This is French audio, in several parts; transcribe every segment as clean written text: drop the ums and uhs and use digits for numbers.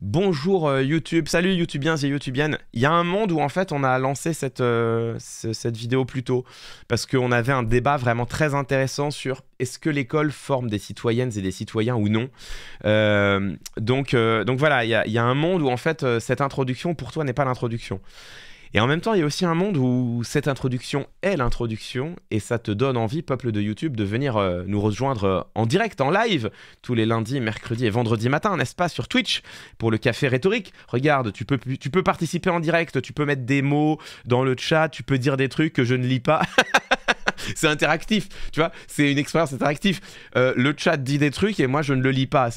Bonjour YouTube, salut YouTubiens et YouTubiennes. Il y a un monde où en fait on a lancé cette vidéo plus tôt parce qu'on avait un débat vraiment très intéressant sur est-ce que l'école forme des citoyennes et des citoyens ou non. Donc voilà, il y a un monde où en fait cette introduction pour toi n'est pas l'introduction. Et en même temps, il y a aussi un monde où cette introduction est l'introduction et ça te donne envie, peuple de YouTube, de venir nous rejoindre en direct, en live, tous les lundis, mercredis et vendredis matin, n'est-ce pas, sur Twitch, pour le café rhétorique. Regarde, tu peux participer en direct, tu peux mettre des mots dans le chat, tu peux dire des trucs que je ne lis pas. C'est interactif, tu vois, c'est une expérience interactive. Le chat dit des trucs et moi je ne le lis pas.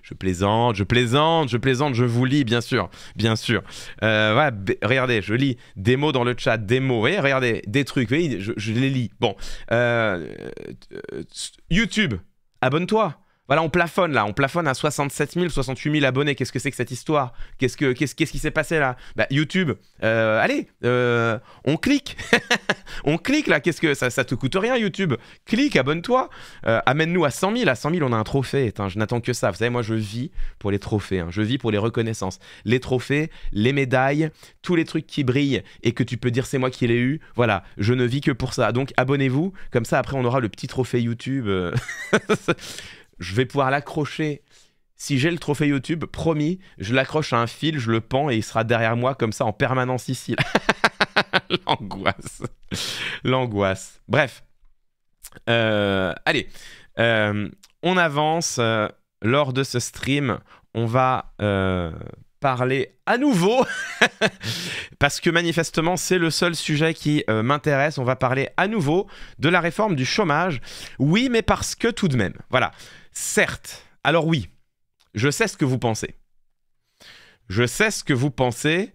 Je plaisante, je vous lis, bien sûr, bien sûr. Voilà, regardez, je lis des mots dans le chat, des mots, vous voyez, regardez, des trucs, vous voyez, je les lis. Bon, YouTube, abonne-toi. Voilà, on plafonne là, on plafonne à 67 000, 68 000 abonnés. Qu'est-ce que c'est que cette histoire? Qu'est-ce qui s'est passé là? Bah, YouTube, allez, on clique. On clique là, qu'est-ce que ça te coûte rien YouTube? Clique, abonne-toi. Amène-nous à 100 000. À 100 000, on a un trophée. Putain, je n'attends que ça. Vous savez, moi, je vis pour les trophées. Hein. Je vis pour les reconnaissances. Les trophées, les médailles, tous les trucs qui brillent et que tu peux dire c'est moi qui l'ai eu. Voilà, je ne vis que pour ça. Donc, abonnez-vous. Comme ça, après, on aura le petit trophée YouTube. Je vais pouvoir l'accrocher. Si j'ai le trophée YouTube, promis, je l'accroche à un fil, je le pends et il sera derrière moi comme ça en permanence ici. L'angoisse. L'angoisse. Bref. Allez. On avance. Lors de ce stream, on va parler à nouveau. Parce que manifestement, c'est le seul sujet qui m'intéresse. On va parler à nouveau de la réforme du chômage. Oui, mais parce que tout de même. Voilà. Certes. Alors oui. Je sais ce que vous pensez. Je sais ce que vous pensez.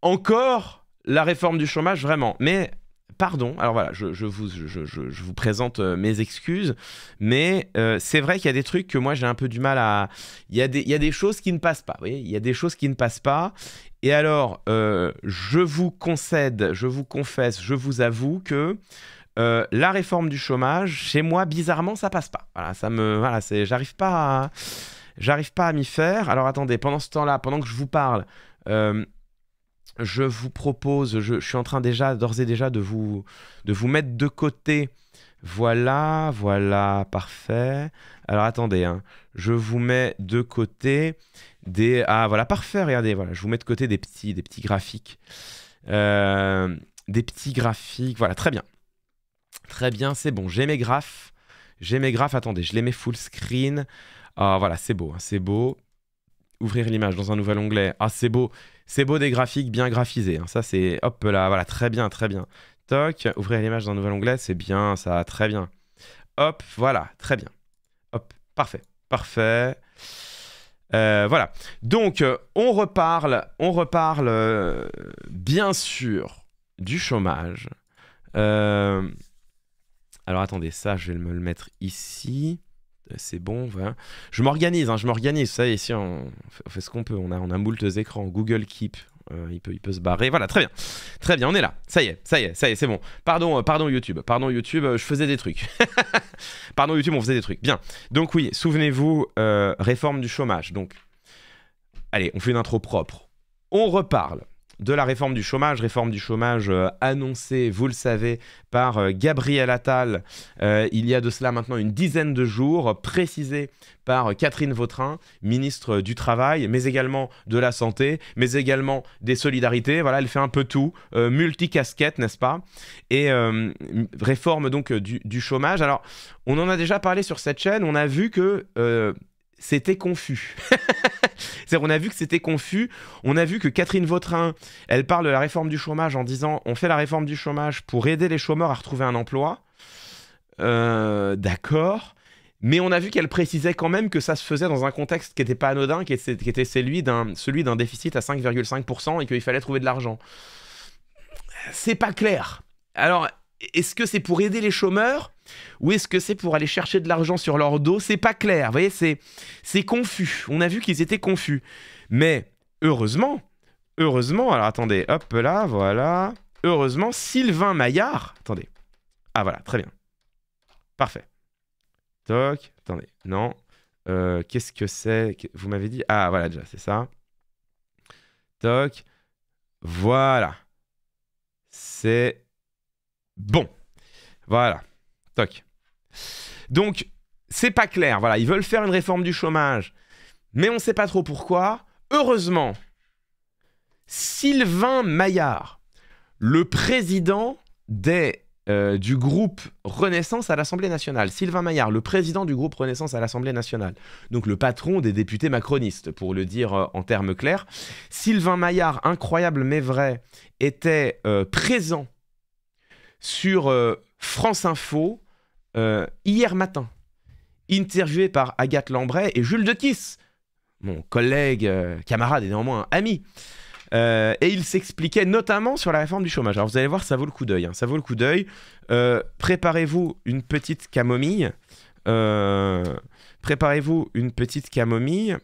Encore la réforme du chômage, vraiment. Mais, pardon, alors voilà, je vous présente mes excuses, mais c'est vrai qu'il y a des trucs que moi j'ai un peu du mal à... Il y a des choses qui ne passent pas, vous voyez, il y a des choses qui ne passent pas. Et alors, je vous concède, je vous confesse, je vous avoue que la réforme du chômage, chez moi, bizarrement, ça passe pas. Voilà, voilà, j'arrive pas à m'y faire. Alors attendez, pendant ce temps-là, pendant que je vous parle, je vous propose, je suis en train d'ores et déjà de vous mettre de côté. Voilà, parfait. Alors attendez, hein, je vous mets de côté des... Ah voilà, parfait, regardez, voilà, je vous mets de côté des petits graphiques. Des petits graphiques, voilà, très bien. Très bien, c'est bon, j'ai mes graphes. Attendez, je les mets full screen. Ah voilà, c'est beau, hein, c'est beau. Ouvrir l'image dans un nouvel onglet. Ah, c'est beau des graphiques bien graphisés. Hein. Ça, c'est... Hop là, voilà, très bien. Toc, ouvrir l'image dans un nouvel onglet, c'est bien, ça, très bien. Hop, voilà, très bien. Hop, parfait. Voilà. Donc, on reparle bien sûr du chômage. Alors, attendez, ça, je vais me le mettre ici. C'est bon, voilà. Je m'organise. Vous savez, ici, on fait ce qu'on peut. On a moult écrans. Google Keep, il peut se barrer. Voilà, très bien, on est là. Ça y est, c'est bon. Pardon YouTube, je faisais des trucs. Pardon YouTube, on faisait des trucs. Bien. Donc oui, souvenez-vous, réforme du chômage. Donc, allez, on fait une intro propre. On reparle de la réforme du chômage annoncée, vous le savez, par Gabriel Attal il y a de cela maintenant une dizaine de jours, précisée par Catherine Vautrin, ministre du Travail, mais également de la Santé, mais également des Solidarités. Voilà, elle fait un peu tout, multicasquette, n'est-ce pas? Et réforme donc du chômage. Alors, on en a déjà parlé sur cette chaîne, on a vu que... c'était confus. On a vu que c'était confus. On a vu que Catherine Vautrin, elle parle de la réforme du chômage en disant on fait la réforme du chômage pour aider les chômeurs à retrouver un emploi. D'accord. Mais on a vu qu'elle précisait quand même que ça se faisait dans un contexte qui n'était pas anodin, qui était celui d'un déficit à 5,5% et qu'il fallait trouver de l'argent. C'est pas clair. Alors, est-ce que c'est pour aider les chômeurs ou est-ce que c'est pour aller chercher de l'argent sur leur dos? C'est pas clair, vous voyez, c'est confus. On a vu qu'ils étaient confus. Mais heureusement, alors attendez, hop là, voilà. Heureusement, Sylvain Maillard, attendez. Ah voilà, très bien. Parfait. Toc, attendez, non. Qu'est-ce que c'est? Vous m'avez dit... Ah, voilà, déjà, c'est ça. Toc. Voilà. C'est bon. Voilà. Toc. Donc, c'est pas clair. Voilà, ils veulent faire une réforme du chômage, mais on sait pas trop pourquoi. Heureusement, Sylvain Maillard, le président du groupe Renaissance à l'Assemblée nationale. Sylvain Maillard, le président du groupe Renaissance à l'Assemblée nationale. Donc le patron des députés macronistes, pour le dire en termes clairs. Sylvain Maillard, incroyable mais vrai, était présent sur France Info hier matin, interviewé par Agathe Lambray et Jules Dequisse, mon collègue, camarade et néanmoins ami. Et il s'expliquait notamment sur la réforme du chômage. Alors vous allez voir, ça vaut le coup d'œil. Hein, ça vaut le coup d'œil. Préparez-vous une petite camomille. Préparez-vous une petite camomille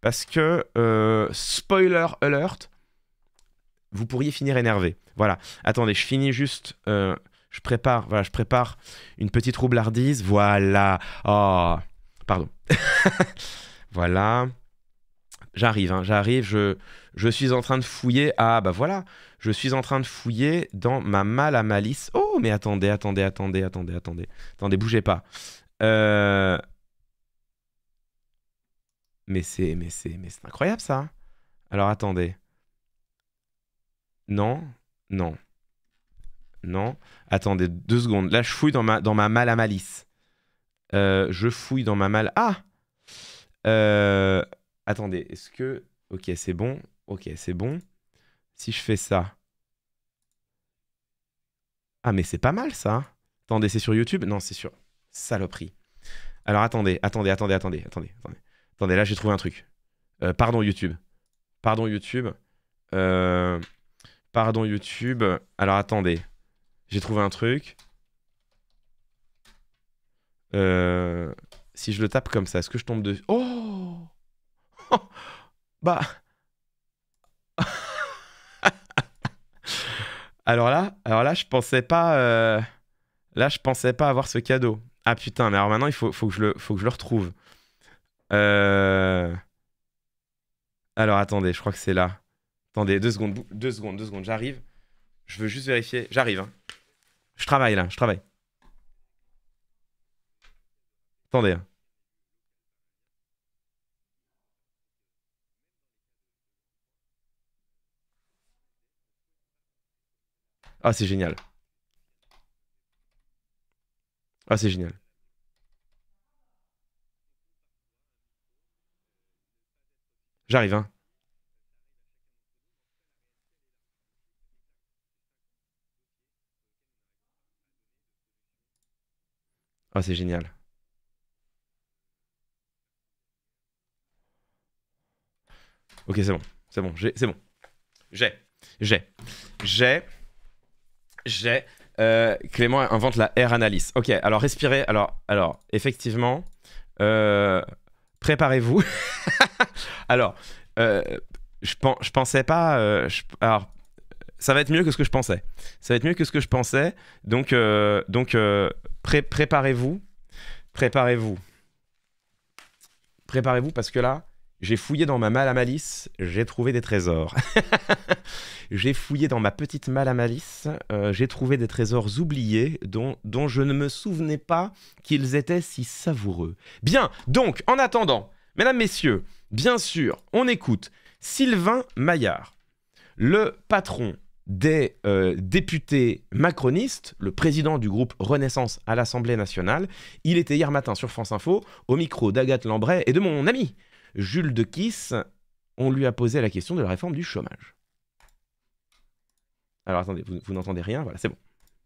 parce que, spoiler alert, vous pourriez finir énervé. Voilà. Attendez, je finis juste... je prépare une petite roublardise. Voilà. Oh, pardon. Voilà. J'arrive, hein, je suis en train de fouiller. Ah, bah voilà. Je suis en train de fouiller dans ma malle à malice. Oh, mais attendez, bougez pas. Mais c'est incroyable, ça. Alors, attendez. Non. Attendez, 2 secondes. Là, je fouille dans ma malle à malice. Je fouille dans ma malle... Ah attendez, est-ce que... Ok, c'est bon. Ok, c'est bon. Si je fais ça... Ah, mais c'est pas mal, ça. Attendez, c'est sur YouTube? Non, c'est sur... Saloperie. Alors, attendez. Attendez, là, j'ai trouvé un truc. Pardon, YouTube. Pardon, YouTube. Alors, attendez. J'ai trouvé un truc. Si je le tape comme ça, est-ce que je tombe dessus? Oh bah... alors là, je pensais pas... Là, je pensais pas avoir ce cadeau. Ah putain, mais alors maintenant, il faut que je le retrouve. Alors, attendez, je crois que c'est là. Attendez, 2 secondes, j'arrive. Je veux juste vérifier. J'arrive, hein. Je travaille, là, je travaille. Attendez, hein. Ah, c'est génial. Ah, c'est génial. J'arrive, hein. Ah, c'est génial. Ok, c'est bon. C'est bon. C'est bon. J'ai. Clément invente la air analyse. Ok, alors respirez. Alors effectivement, préparez-vous. Alors, je pensais pas. Alors, ça va être mieux que ce que je pensais. Donc, préparez-vous. Préparez-vous parce que là, j'ai fouillé dans ma malle à malice, j'ai trouvé des trésors. J'ai fouillé dans ma petite malle à malice, j'ai trouvé des trésors oubliés dont je ne me souvenais pas qu'ils étaient si savoureux. Bien, donc, en attendant, mesdames, messieurs, bien sûr, on écoute Sylvain Maillard, le patron des députés macronistes, le président du groupe Renaissance à l'Assemblée nationale. Il était hier matin sur France Info, au micro d'Agathe Lambray et de mon ami Jules Dequisse. On lui a posé la question de la réforme du chômage. Alors attendez, vous n'entendez rien? Voilà, c'est bon.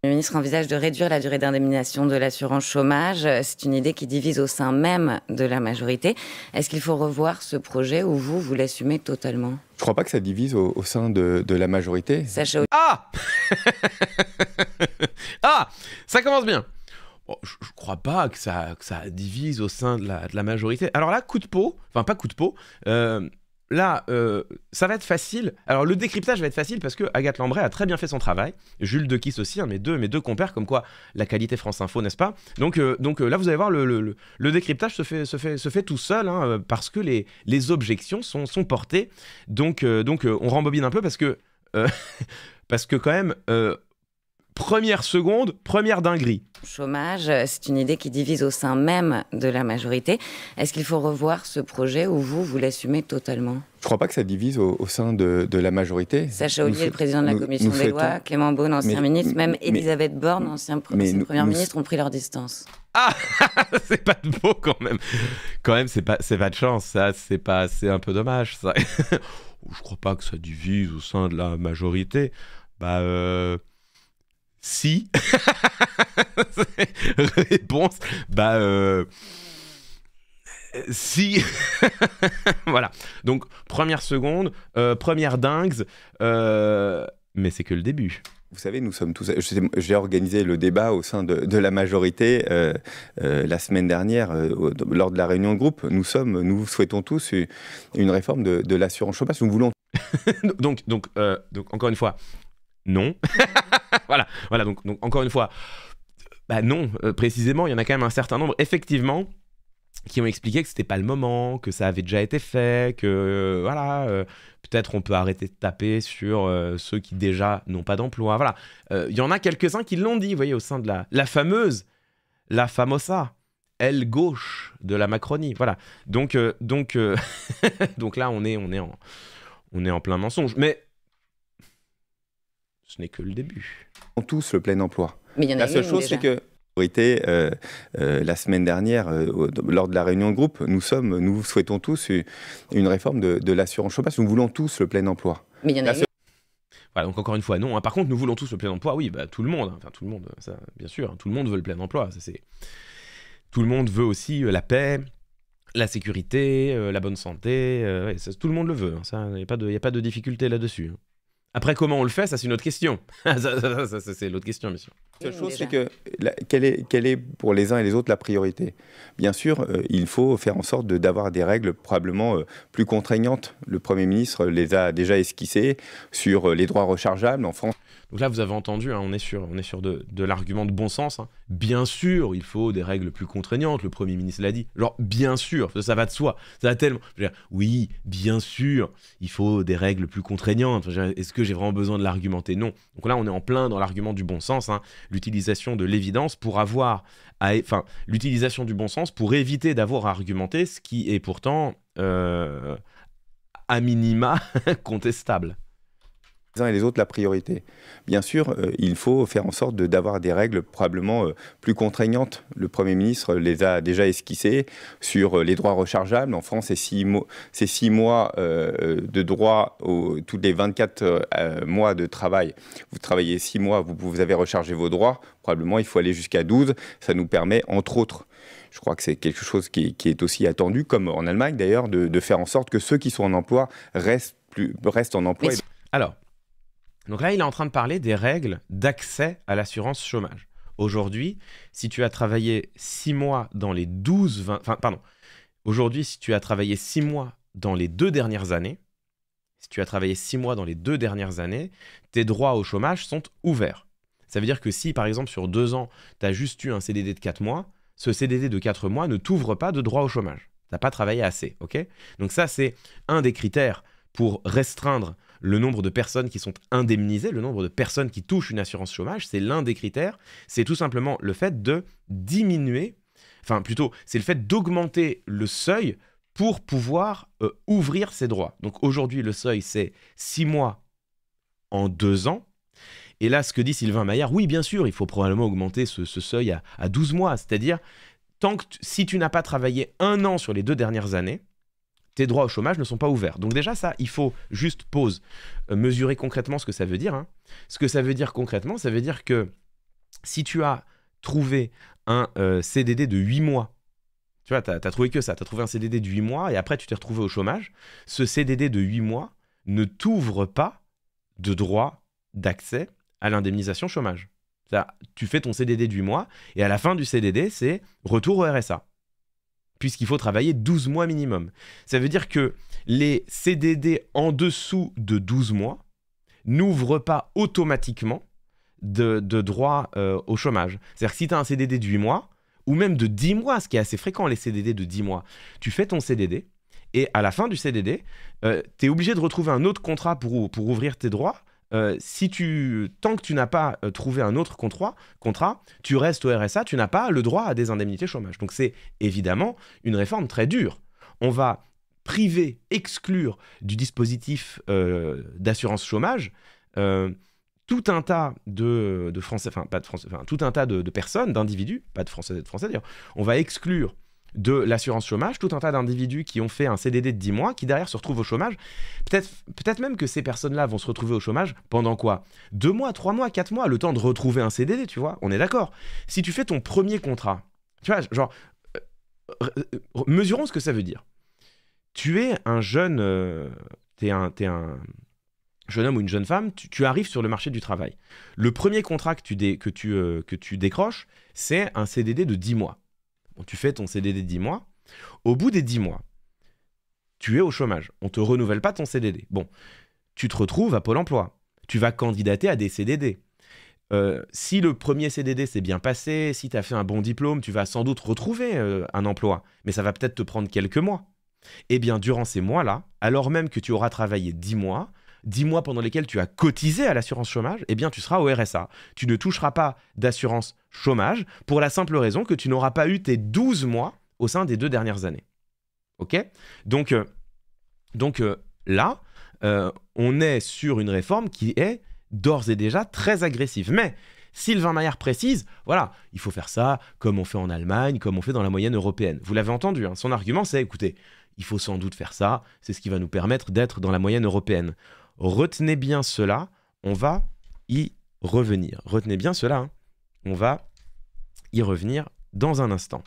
Le ministre envisage de réduire la durée d'indemnisation de l'assurance chômage. C'est une idée qui divise au sein même de la majorité. Est-ce qu'il faut revoir ce projet ou vous l'assumez totalement? Je crois pas que ça divise au sein de la majorité. Ah Ah, ça commence bien. Bon, je crois pas que ça divise au sein de la majorité. Alors là, coup de peau, enfin pas coup de peau, là, ça va être facile. Alors, le décryptage va être facile parce que Agathe Lambray a très bien fait son travail. Jules Dequisse aussi, hein, mes deux compères, comme quoi la qualité France Info, n'est-ce pas? Donc là, vous allez voir, le décryptage se fait tout seul, hein, parce que les objections sont portées. Donc, on rembobine un peu parce que quand même, première seconde, première dinguerie. Chômage, c'est une idée qui divise au sein même de la majorité. Est-ce qu'il faut revoir ce projet ou vous l'assumez totalement? Je ne crois pas que ça divise au sein de la majorité. Sacha Ollier, le président de la commission des lois, Clément Beaune, ancien ministre, même Elisabeth Borne, ancienne première ministre, ont pris leur distance. Ah, c'est pas de beau quand même. Quand même, c'est pas de chance, ça. C'est un peu dommage, ça. Je crois pas que ça divise au sein de la majorité. Si. Réponse. Si. Voilà. Donc, première seconde, première dingue, mais c'est que le début. Vous savez, nous sommes tous... J'ai organisé le débat au sein de la majorité la semaine dernière, lors de la réunion de groupe. Nous souhaitons tous une réforme de l'assurance chômage. Nous voulons... donc, encore une fois, non. voilà donc encore une fois, non, précisément, il y en a quand même un certain nombre, effectivement, qui ont expliqué que c'était pas le moment, que ça avait déjà été fait, que peut-être on peut arrêter de taper sur ceux qui déjà n'ont pas d'emploi. Voilà, il y en a quelques-uns qui l'ont dit, vous voyez, au sein de la famosa aile gauche de la Macronie. Voilà, donc là on est en plein mensonge, mais ce n'est que le début. On tous le plein emploi. Mais il y en a la seule chose, c'est que la semaine dernière, lors de la réunion de groupe, nous souhaitons tous une réforme de l'assurance chômage. Nous voulons tous le plein emploi. Mais il y en a Voilà, donc encore une fois, non. Hein. Par contre, nous voulons tous le plein emploi. Oui, tout le monde. Enfin, tout le monde, ça, bien sûr. Tout le monde veut le plein emploi. Tout le monde veut aussi la paix, la sécurité, la bonne santé. Tout le monde le veut. Hein. Il n'y a pas de difficulté là-dessus. Hein. Après, comment on le fait, ça c'est une autre question. ça c'est l'autre question, bien sûr. La seule chose, c'est que quelle est pour les uns et les autres la priorité? Bien sûr, il faut faire en sorte d'avoir des règles probablement plus contraignantes. Le Premier ministre les a déjà esquissées sur les droits rechargeables en France. Donc là, vous avez entendu, hein, on est sur de l'argument de bon sens. Hein. Bien sûr, il faut des règles plus contraignantes, le Premier ministre l'a dit. Genre, bien sûr, ça va de soi. Ça va tellement... Je veux dire, oui, bien sûr, il faut des règles plus contraignantes. Est-ce que j'ai vraiment besoin de l'argumenter? Non. Donc là, on est en plein dans l'argument du bon sens. Hein. L'utilisation de l'évidence pour l'utilisation du bon sens pour éviter d'avoir à argumenter, ce qui est pourtant, à minima, contestable. Les uns et les autres la priorité. Bien sûr, il faut faire en sorte d'avoir des règles probablement plus contraignantes. Le Premier ministre les a déjà esquissées sur les droits rechargeables. En France, c'est 6 mois de droit tous les 24 mois de travail. Vous travaillez 6 mois, vous avez rechargé vos droits. Probablement, il faut aller jusqu'à 12. Ça nous permet, entre autres, je crois que c'est quelque chose qui est aussi attendu, comme en Allemagne d'ailleurs, de faire en sorte que ceux qui sont en emploi restent en emploi. Alors, donc là, il est en train de parler des règles d'accès à l'assurance chômage. Aujourd'hui, si tu as travaillé 6 mois dans les 12... Aujourd'hui, si tu as travaillé 6 mois dans les 2 dernières années, tes droits au chômage sont ouverts. Ça veut dire que si, par exemple, sur 2 ans, tu as juste eu un CDD de 4 mois, ce CDD de 4 mois ne t'ouvre pas de droit au chômage. Tu n'as pas travaillé assez, ok? Donc ça, c'est un des critères pour restreindre le nombre de personnes qui sont indemnisées, le nombre de personnes qui touchent une assurance chômage, c'est l'un des critères. C'est tout simplement le fait de diminuer, c'est le fait d'augmenter le seuil pour pouvoir ouvrir ses droits. Donc aujourd'hui, le seuil, c'est 6 mois en 2 ans. Et là, ce que dit Sylvain Maillard, oui, bien sûr, il faut probablement augmenter ce seuil à 12 mois. C'est-à-dire, si tu n'as pas travaillé 1 an sur les 2 dernières années, tes droits au chômage ne sont pas ouverts. Donc déjà, ça, il faut juste mesurer concrètement ce que ça veut dire. Hein. Ce que ça veut dire concrètement, ça veut dire que si tu as trouvé un CDD de 8 mois, tu vois, tu as trouvé que ça, tu as trouvé un CDD de 8 mois et après tu t'es retrouvé au chômage, ce CDD de 8 mois ne t'ouvre pas de droit d'accès à l'indemnisation chômage. Tu fais ton CDD de 8 mois et à la fin du CDD, c'est retour au RSA. puisqu'il faut travailler 12 mois minimum. Ça veut dire que les CDD en dessous de 12 mois n'ouvrent pas automatiquement de droit au chômage. C'est-à-dire que si tu as un CDD de 8 mois, ou même de 10 mois, ce qui est assez fréquent, les CDD de 10 mois, tu fais ton CDD, et à la fin du CDD, tu es obligé de retrouver un autre contrat pour ouvrir tes droits. Tant que tu n'as pas trouvé un autre contrat, tu restes au RSA, tu n'as pas le droit à des indemnités chômage. Donc c'est évidemment une réforme très dure. On va priver, exclure du dispositif d'assurance chômage tout un tas de Français, enfin pas de Français, enfin tout un tas de personnes, d'individus, pas de Français d'ailleurs. On va exclure de l'assurance chômage tout un tas d'individus qui ont fait un CDD de 10 mois, qui derrière se retrouvent au chômage. Peut-être même que ces personnes-là vont se retrouver au chômage pendant quoi ? 2 mois, 3 mois, 4 mois, le temps de retrouver un CDD, tu vois ? On est d'accord. Si tu fais ton premier contrat, tu vois, genre, mesurons ce que ça veut dire. Tu es un jeune, t'es un jeune homme ou une jeune femme, tu arrives sur le marché du travail. Le premier contrat que tu décroches, c'est un CDD de 10 mois. Bon, tu fais ton CDD de 10 mois. Au bout des 10 mois, tu es au chômage. On ne te renouvelle pas ton CDD. Bon, tu te retrouves à Pôle emploi. Tu vas candidater à des CDD. Si le premier CDD s'est bien passé, si tu as fait un bon diplôme, tu vas sans doute retrouver un emploi. Mais ça va peut-être te prendre quelques mois. Eh bien, durant ces mois-là, alors même que tu auras travaillé 10 mois pendant lesquels tu as cotisé à l'assurance chômage, eh bien tu seras au RSA. Tu ne toucheras pas d'assurance chômage pour la simple raison que tu n'auras pas eu tes 12 mois au sein des 2 dernières années. Ok ? Donc là, on est sur une réforme qui est d'ores et déjà très agressive. Mais Sylvain Maillard précise, voilà, il faut faire ça comme on fait en Allemagne, comme on fait dans la moyenne européenne. Vous l'avez entendu, hein, son argument c'est, écoutez, il faut sans doute faire ça, c'est ce qui va nous permettre d'être dans la moyenne européenne. Retenez bien cela, on va y revenir. Retenez bien cela, hein. On va y revenir dans un instant.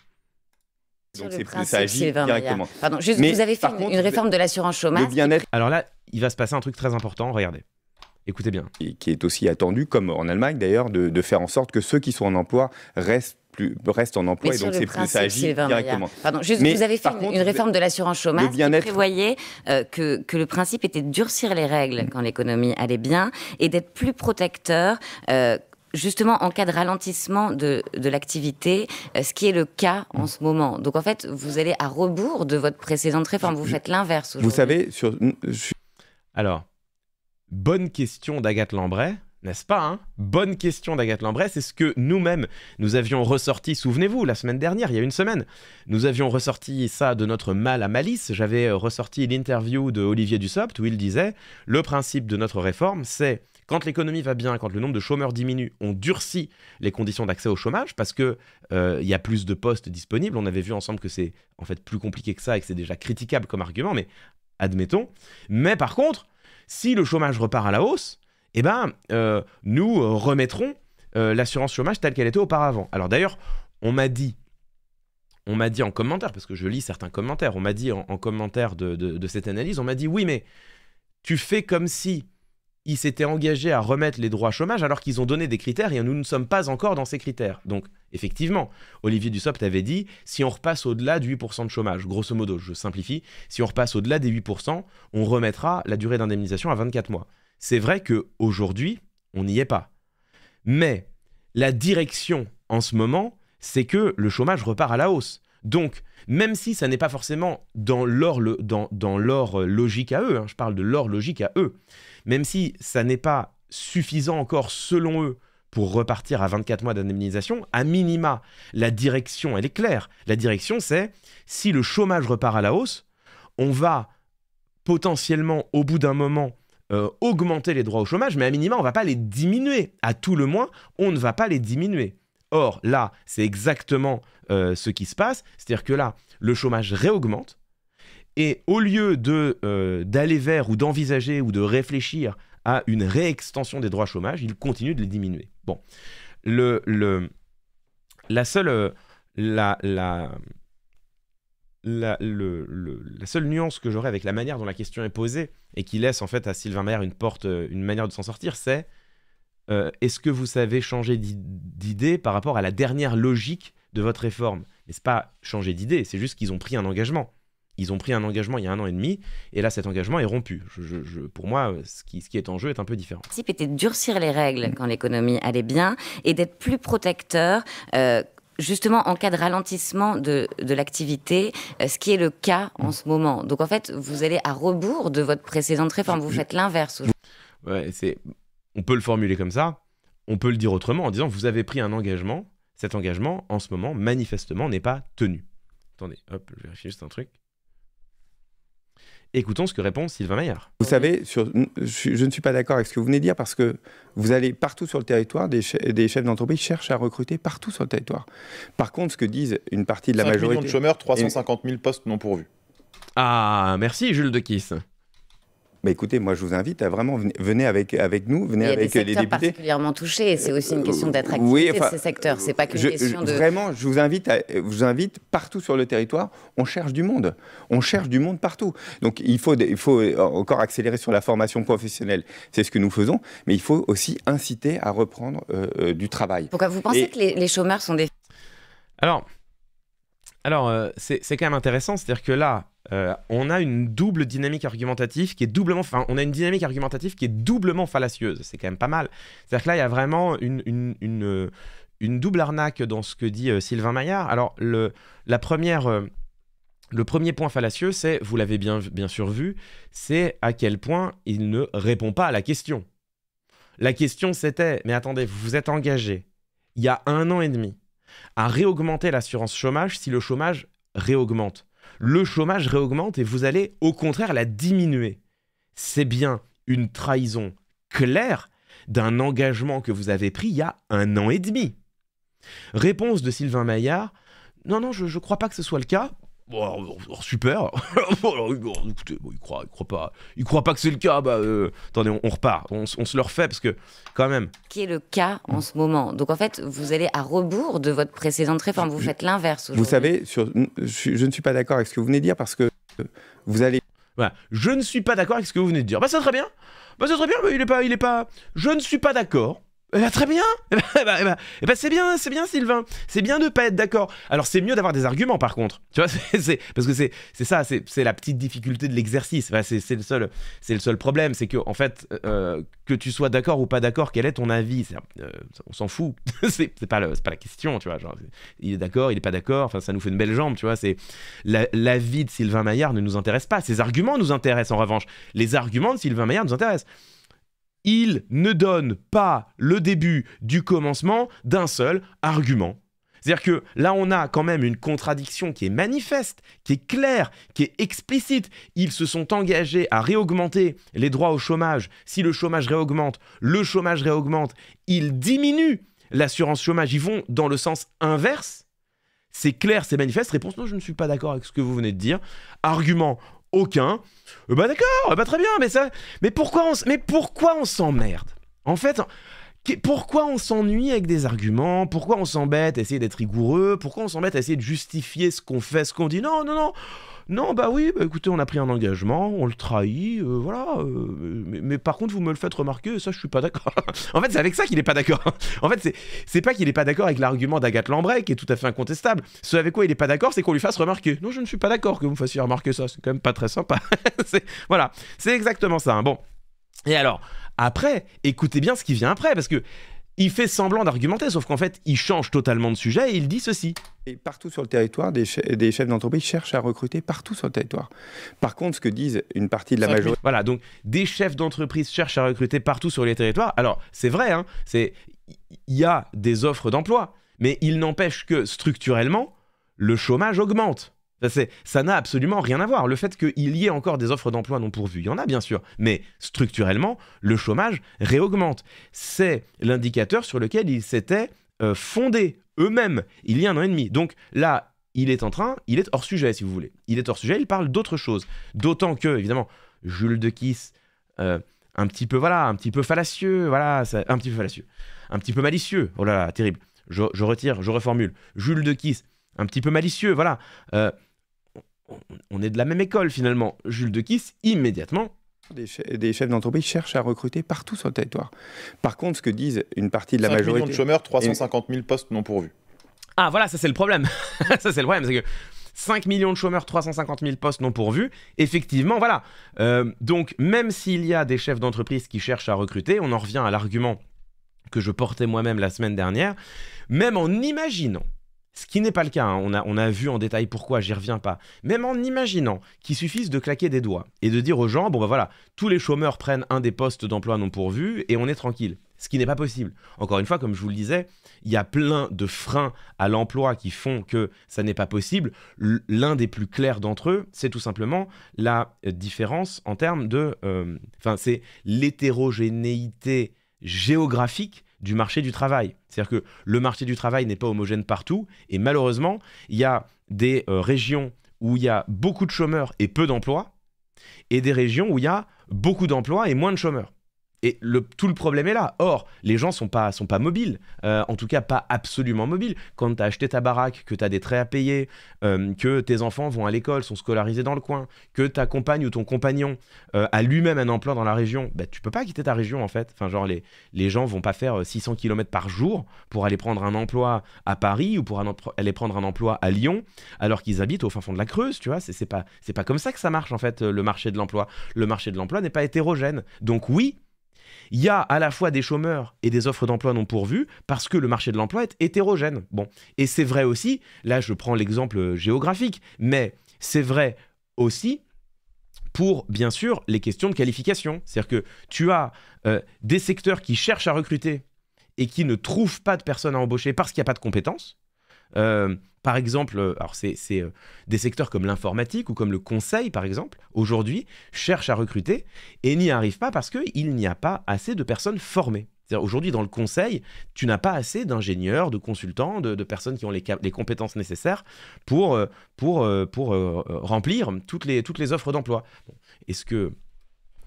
Donc ça agit directement. Pardon, juste, vous avez fait une réforme de l'assurance chômage. Alors là, il va se passer un truc très important, regardez. Écoutez bien. Et qui est aussi attendu, comme en Allemagne d'ailleurs, de faire en sorte que ceux qui sont en emploi restent en emploi. Mais et donc ça agit directement. Pardon, juste, vous avez fait une réforme de l'assurance chômage qui prévoyait que le principe était de durcir les règles quand l'économie allait bien et d'être plus protecteur justement en cas de ralentissement de l'activité, ce qui est le cas en ce moment. Donc en fait, vous allez à rebours de votre précédente réforme, vous faites l'inverse aujourd'hui. Vous savez, Alors, bonne question d'Agathe Lambray, n'est-ce pas, hein ? Bonne question d'Agathe Lambray, c'est ce que nous-mêmes, nous avions ressorti, souvenez-vous, la semaine dernière, il y a une semaine, nous avions ressorti ça de notre mal à malice. J'avais ressorti l'interview de Olivier Dussopt où il disait « Le principe de notre réforme, c'est quand l'économie va bien, quand le nombre de chômeurs diminue, on durcit les conditions d'accès au chômage parce qu'il y a plus de postes disponibles. On avait vu ensemble que c'est en fait plus compliqué que ça et que c'est déjà critiquable comme argument, mais admettons. Mais par contre, si le chômage repart à la hausse, eh ben, nous remettrons l'assurance chômage telle qu'elle était auparavant. Alors d'ailleurs, on m'a dit en commentaire, parce que je lis certains commentaires, on m'a dit en commentaire de cette analyse, on m'a dit oui, mais tu fais comme si ils s'étaient engagés à remettre les droits chômage alors qu'ils ont donné des critères et nous ne sommes pas encore dans ces critères. Donc, effectivement, Olivier Dussopt avait dit, si on repasse au-delà de 8% de chômage, grosso modo, je simplifie, si on repasse au-delà des 8%, on remettra la durée d'indemnisation à 24 mois. C'est vrai qu'aujourd'hui, on n'y est pas. Mais la direction en ce moment, c'est que le chômage repart à la hausse. Donc, même si ça n'est pas forcément dans leur logique à eux, hein, je parle de leur logique à eux, même si ça n'est pas suffisant encore selon eux pour repartir à 24 mois d'indemnisation, à minima, la direction, elle est claire. La direction, c'est si le chômage repart à la hausse, on va potentiellement, au bout d'un moment, augmenter les droits au chômage, mais à minima, on ne va pas les diminuer. À tout le moins, on ne va pas les diminuer. Or, là, c'est exactement ce qui se passe. C'est-à-dire que là, le chômage réaugmente. Et au lieu d'aller vers ou d'envisager ou de réfléchir à une réextension des droits chômage, il continue de les diminuer. Bon, la seule nuance que j'aurais avec la manière dont la question est posée et qui laisse en fait à Sylvain Maillard une manière de s'en sortir, c'est est-ce que vous savez changer d'idée par rapport à la dernière logique de votre réforme ? Mais c'est pas changer d'idée, c'est juste qu'ils ont pris un engagement. Ils ont pris un engagement il y a 1 an et demi, et là cet engagement est rompu. Pour moi, ce qui est en jeu est un peu différent. Le principe était de durcir les règles quand l'économie allait bien et d'être plus protecteur, justement en cas de ralentissement de l'activité, ce qui est le cas en ce moment. Donc en fait, vous allez à rebours de votre précédente réforme, vous faites l'inverse. Ouais, on peut le formuler comme ça, on peut le dire autrement en disant vous avez pris un engagement, cet engagement en ce moment manifestement n'est pas tenu. Attendez, hop, je vérifie juste un truc. Écoutons ce que répond Sylvain Maillard. Vous savez, je ne suis pas d'accord avec ce que vous venez de dire parce que vous allez partout sur le territoire, des chefs d'entreprise cherchent à recruter partout sur le territoire. Par contre, ce que disent une partie de la majorité... 5 millions de chômeurs, 350 000 postes non pourvus. Ah, merci Jules de Kiss. Bah écoutez, moi je vous invite à vraiment venez avec nous, venez avec les députés. Il y a des secteurs particulièrement touchés, c'est aussi une question d'attractivité de ces secteurs, c'est pas qu'une question de... Vraiment, je vous invite partout sur le territoire, on cherche du monde partout. Donc il faut encore accélérer sur la formation professionnelle, c'est ce que nous faisons, mais il faut aussi inciter à reprendre du travail. Pourquoi vous pensez que les chômeurs sont des... Alors c'est quand même intéressant, c'est-à-dire que là, on a une double dynamique argumentative qui est doublement, fallacieuse. C'est quand même pas mal. C'est-à-dire que là, il y a vraiment une double arnaque dans ce que dit Sylvain Maillard. Alors, le premier point fallacieux, c'est, vous l'avez bien sûr vu, c'est à quel point il ne répond pas à la question. La question, c'était, mais attendez, vous vous êtes engagé il y a 1 an et demi à réaugmenter l'assurance chômage si le chômage réaugmente. Le chômage réaugmente et vous allez au contraire la diminuer. C'est bien une trahison claire d'un engagement que vous avez pris il y a 1 an et demi. Réponse de Sylvain Maillard, non, je crois pas que ce soit le cas. Bon, super. Écoutez, il croit pas que c'est le cas. Attendez, on repart, on se le refait parce que quand même. Qui est le cas en ce moment. Donc en fait, vous allez à rebours de votre précédente réforme. Vous faites l'inverse aujourd'hui. Vous savez, je ne suis pas d'accord avec ce que vous venez de dire parce que vous allez. Voilà, je ne suis pas d'accord avec ce que vous venez de dire. C'est très bien. C'est très bien, mais il est pas. Je ne suis pas d'accord. Très bien. C'est bien Sylvain. C'est bien de pas être d'accord. Alors c'est mieux d'avoir des arguments par contre. Tu vois, parce que c'est ça, c'est la petite difficulté de l'exercice. C'est le seul problème, c'est que en fait que tu sois d'accord ou pas d'accord, quel est ton avis, on s'en fout. c'est pas la question, tu vois. Genre, il est d'accord, il est pas d'accord. Enfin, ça nous fait une belle jambe, tu vois. C'est l'avis de Sylvain Maillard ne nous intéresse pas. Ses arguments nous intéressent en revanche. Les arguments de Sylvain Maillard nous intéressent. Il ne donne pas le début du commencement d'un seul argument. C'est-à-dire que là, on a quand même une contradiction qui est manifeste, qui est claire, qui est explicite. Ils se sont engagés à réaugmenter les droits au chômage. Si le chômage réaugmente, ils diminuent l'assurance chômage. Ils vont dans le sens inverse. C'est clair, c'est manifeste. Réponse, non, je ne suis pas d'accord avec ce que vous venez de dire. Argument, aucun. D'accord, très bien, mais pourquoi on s'emmerde? En fait, pourquoi on s'ennuie avec des arguments? Pourquoi on s'embête à essayer d'être rigoureux? Pourquoi on s'embête à essayer de justifier ce qu'on fait, ce qu'on dit? Non, écoutez, on a pris un engagement, on le trahit, voilà. Mais par contre, vous me le faites remarquer, ça, je suis pas d'accord. En fait, c'est avec ça qu'il est pas d'accord. En fait, c'est pas qu'il est pas d'accord avec l'argument d'Agathe Lambray, qui est tout à fait incontestable. Ce avec quoi il est pas d'accord, c'est qu'on lui fasse remarquer. Non, je ne suis pas d'accord que vous me fassiez remarquer ça, c'est quand même pas très sympa. Voilà, c'est exactement ça. Hein. Bon. Et alors, après, écoutez bien ce qui vient après, parce que il fait semblant d'argumenter, sauf qu'en fait, il change totalement de sujet et il dit ceci. Et partout sur le territoire, des chefs d'entreprise cherchent à recruter partout sur le territoire. Par contre, ce que disent une partie de la majorité... Voilà, donc des chefs d'entreprise cherchent à recruter partout sur les territoires. Alors, c'est vrai, hein, il y a des offres d'emploi, mais il n'empêche que structurellement, le chômage augmente. Ça n'a absolument rien à voir. Le fait qu'il y ait encore des offres d'emploi non pourvues, il y en a bien sûr, mais structurellement, le chômage réaugmente. C'est l'indicateur sur lequel ils s'étaient fondés eux-mêmes il y a 1 an et demi. Donc là, il est hors sujet si vous voulez. Il est hors sujet, il parle d'autre chose. D'autant que, évidemment, Jules de Kiss, un petit peu fallacieux, voilà, un petit peu fallacieux, un petit peu malicieux, oh là là, terrible. Je retire, je reformule. Jules de Kiss, un petit peu malicieux, voilà. On est de la même école finalement. Jules de Kiss, immédiatement. Des chefs d'entreprise cherchent à recruter partout sur le territoire. Par contre, ce que disent une partie de la majorité... 5 millions de chômeurs, 350 000 postes non pourvus. Ah voilà, ça c'est le problème. Ça c'est le problème, c'est que 5 millions de chômeurs, 350 000 postes non pourvus, effectivement, voilà. Donc même s'il y a des chefs d'entreprise qui cherchent à recruter, on en revient à l'argument que je portais moi-même la semaine dernière, même en imaginant, ce qui n'est pas le cas, hein, on a vu en détail pourquoi, j'y reviens pas, même en imaginant qu'il suffise de claquer des doigts et de dire aux gens, bon bah voilà, tous les chômeurs prennent un des postes d'emploi non pourvus et on est tranquille. Ce qui n'est pas possible. Encore une fois, comme je vous le disais, il y a plein de freins à l'emploi qui font que ça n'est pas possible. L'un des plus clairs d'entre eux, c'est tout simplement la différence en termes de... c'est l'hétérogénéité géographique du marché du travail. C'est-à-dire que le marché du travail n'est pas homogène partout et malheureusement, il y a des régions où il y a beaucoup de chômeurs et peu d'emplois et des régions où il y a beaucoup d'emplois et moins de chômeurs. Et tout le problème est là. Or, les gens sont pas mobiles, en tout cas pas absolument mobiles. Quand tu as acheté ta baraque, que tu as des traits à payer, que tes enfants vont à l'école, sont scolarisés dans le coin, que ta compagne ou ton compagnon a lui-même un emploi dans la région, bah, tu peux pas quitter ta région en fait. Enfin, genre les gens vont pas faire 600 km par jour pour aller prendre un emploi à Paris ou pour aller prendre un emploi à Lyon, alors qu'ils habitent au fin fond de la Creuse, tu vois. C'est pas comme ça que ça marche en fait, le marché de l'emploi. Le marché de l'emploi n'est pas hétérogène. Donc oui, il y a à la fois des chômeurs et des offres d'emploi non pourvues parce que le marché de l'emploi est hétérogène. Bon, et c'est vrai aussi, là je prends l'exemple géographique, mais c'est vrai aussi pour, bien sûr, les questions de qualification. C'est-à-dire que tu as des secteurs qui cherchent à recruter et qui ne trouvent pas de personnes à embaucher parce qu'il n'y a pas de compétences. Par exemple, alors c'est des secteurs comme l'informatique ou comme le conseil, par exemple, aujourd'hui, cherchent à recruter et n'y arrivent pas parce qu'il n'y a pas assez de personnes formées. C'est-à-dire aujourd'hui, dans le conseil, tu n'as pas assez d'ingénieurs, de consultants, de personnes qui ont les compétences nécessaires pour remplir toutes les offres d'emploi. Bon, est-ce que...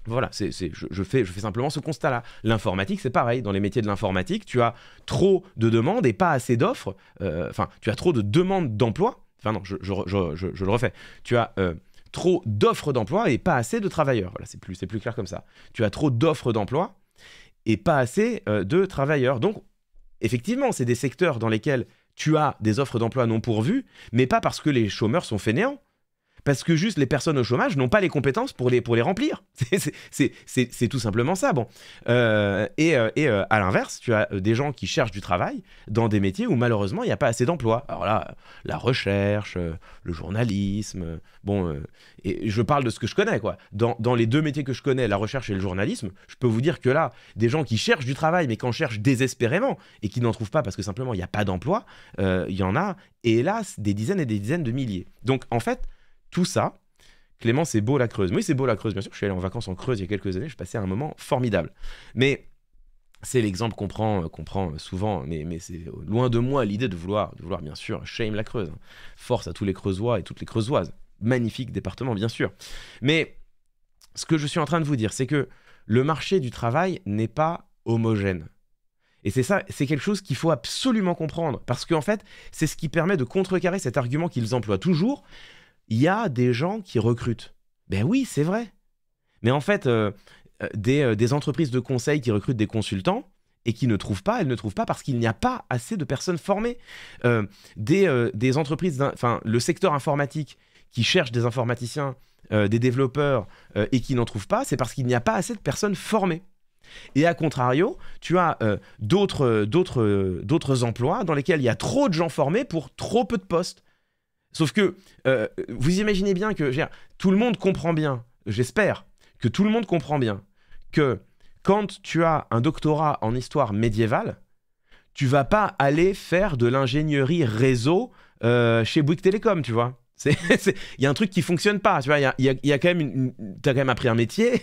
Voilà, je fais simplement ce constat-là. L'informatique, c'est pareil. Dans les métiers de l'informatique, tu as trop de demandes et pas assez d'offres. Tu as trop de demandes d'emploi. Enfin non, je le refais. Tu as trop d'offres d'emploi et pas assez de travailleurs. Voilà, c'est plus clair comme ça. Tu as trop d'offres d'emploi et pas assez de travailleurs. Donc, effectivement, c'est des secteurs dans lesquels tu as des offres d'emploi non pourvues, mais pas parce que les chômeurs sont fainéants. Parce que juste les personnes au chômage n'ont pas les compétences pour les remplir. C'est tout simplement ça. Bon. À l'inverse, tu as des gens qui cherchent du travail dans des métiers où malheureusement il n'y a pas assez d'emplois. Alors là, la recherche, le journalisme, et je parle de ce que je connais, quoi. Dans les deux métiers que je connais, la recherche et le journalisme, je peux vous dire que là, des gens qui cherchent du travail mais qui en cherchent désespérément et qui n'en trouvent pas parce que simplement il n'y a pas d'emploi, il y en a, et hélas, des dizaines et des dizaines de milliers. Donc en fait, tout ça, Clément, c'est beau la Creuse. Oui, c'est beau la Creuse, bien sûr. Je suis allé en vacances en Creuse il y a quelques années. Je passais un moment formidable. Mais c'est l'exemple qu'on prend souvent. Mais c'est loin de moi l'idée de vouloir, bien sûr, shame la Creuse. Force à tous les Creusois et toutes les Creusoises. Magnifique département, bien sûr. Mais ce que je suis en train de vous dire, c'est que le marché du travail n'est pas homogène. Et c'est ça, c'est quelque chose qu'il faut absolument comprendre. Parce qu'en fait, c'est ce qui permet de contrecarrer cet argument qu'ils emploient toujours. Il y a des gens qui recrutent. Ben oui, c'est vrai. Mais en fait, des entreprises de conseil qui recrutent des consultants et qui ne trouvent pas, elles ne trouvent pas parce qu'il n'y a pas assez de personnes formées. Des entreprises, le secteur informatique qui cherche des informaticiens, des développeurs et qui n'en trouvent pas, c'est parce qu'il n'y a pas assez de personnes formées. Et à contrario, tu as d'autres emplois dans lesquels il y a trop de gens formés pour trop peu de postes. Sauf que vous imaginez bien que tout le monde comprend bien, j'espère que tout le monde comprend bien que quand tu as un doctorat en histoire médiévale, tu vas pas aller faire de l'ingénierie réseau chez Bouygues Télécom, tu vois. Il y a un truc qui fonctionne pas, tu vois. Il y a quand même t'as quand même appris un métier,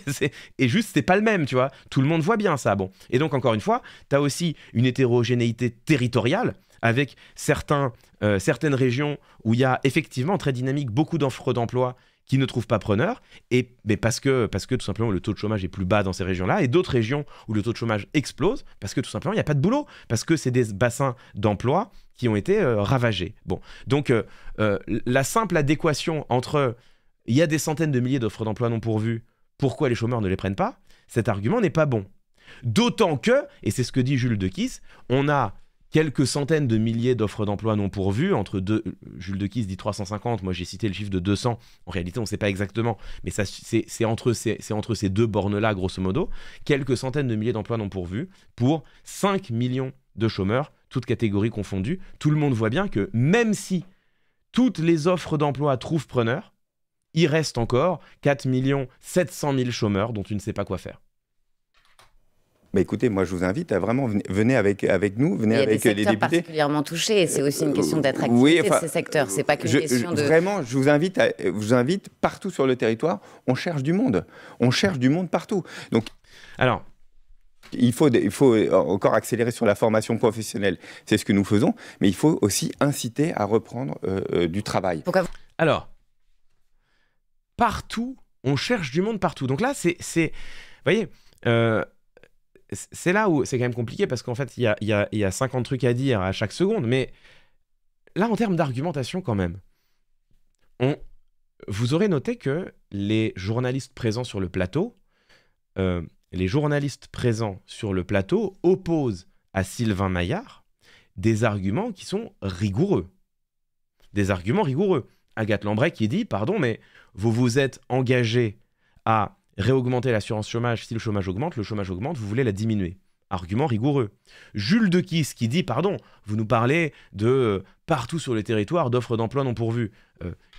et juste c'est pas le même, tu vois. Tout le monde voit bien ça, bon. Et donc encore une fois, t'as aussi une hétérogénéité territoriale avec certaines régions où il y a effectivement très dynamique beaucoup d'offres d'emploi qui ne trouvent pas preneurs, mais parce que tout simplement le taux de chômage est plus bas dans ces régions-là, et d'autres régions où le taux de chômage explose parce que tout simplement il n'y a pas de boulot, parce que c'est des bassins d'emploi qui ont été ravagés. Bon, donc la simple adéquation entre il y a des centaines de milliers d'offres d'emploi non pourvues, pourquoi les chômeurs ne les prennent pas, cet argument n'est pas bon. D'autant que, et c'est ce que dit Jules Dequisse, on a quelques centaines de milliers d'offres d'emploi non pourvues, entre deux, Jules Dequisse dit 350, moi j'ai cité le chiffre de 200, en réalité on ne sait pas exactement, mais c'est entre ces deux bornes-là, grosso modo, quelques centaines de milliers d'emplois non pourvus pour 5 millions de chômeurs, toutes catégories confondues. Tout le monde voit bien que même si toutes les offres d'emploi trouvent preneur, il reste encore 4 700 000 chômeurs dont tu ne sais pas quoi faire. Bah écoutez, moi je vous invite à vraiment venez avec nous, venez avec les députés. Il y a des secteurs particulièrement touchés, c'est aussi une question d'attractivité de ces secteurs. C'est pas qu'une question de. Vraiment, je vous invite partout sur le territoire. On cherche du monde partout. Donc, alors, il faut encore accélérer sur la formation professionnelle. C'est ce que nous faisons, mais il faut aussi inciter à reprendre du travail. Alors, partout, on cherche du monde partout. Donc là, vous voyez. C'est là où c'est quand même compliqué parce qu'en fait, il y a 50 trucs à dire à chaque seconde. Mais là, en termes d'argumentation, quand même, vous aurez noté que les journalistes présents sur le plateau, opposent à Sylvain Maillard des arguments qui sont rigoureux. Des arguments rigoureux. Agathe Lambray qui dit, pardon, mais vous vous êtes engagé à réaugmenter l'assurance chômage, si le chômage augmente, vous voulez la diminuer. Argument rigoureux. Jules Dequisse qui dit, pardon, vous nous parlez de partout sur le territoire d'offres d'emploi non pourvues.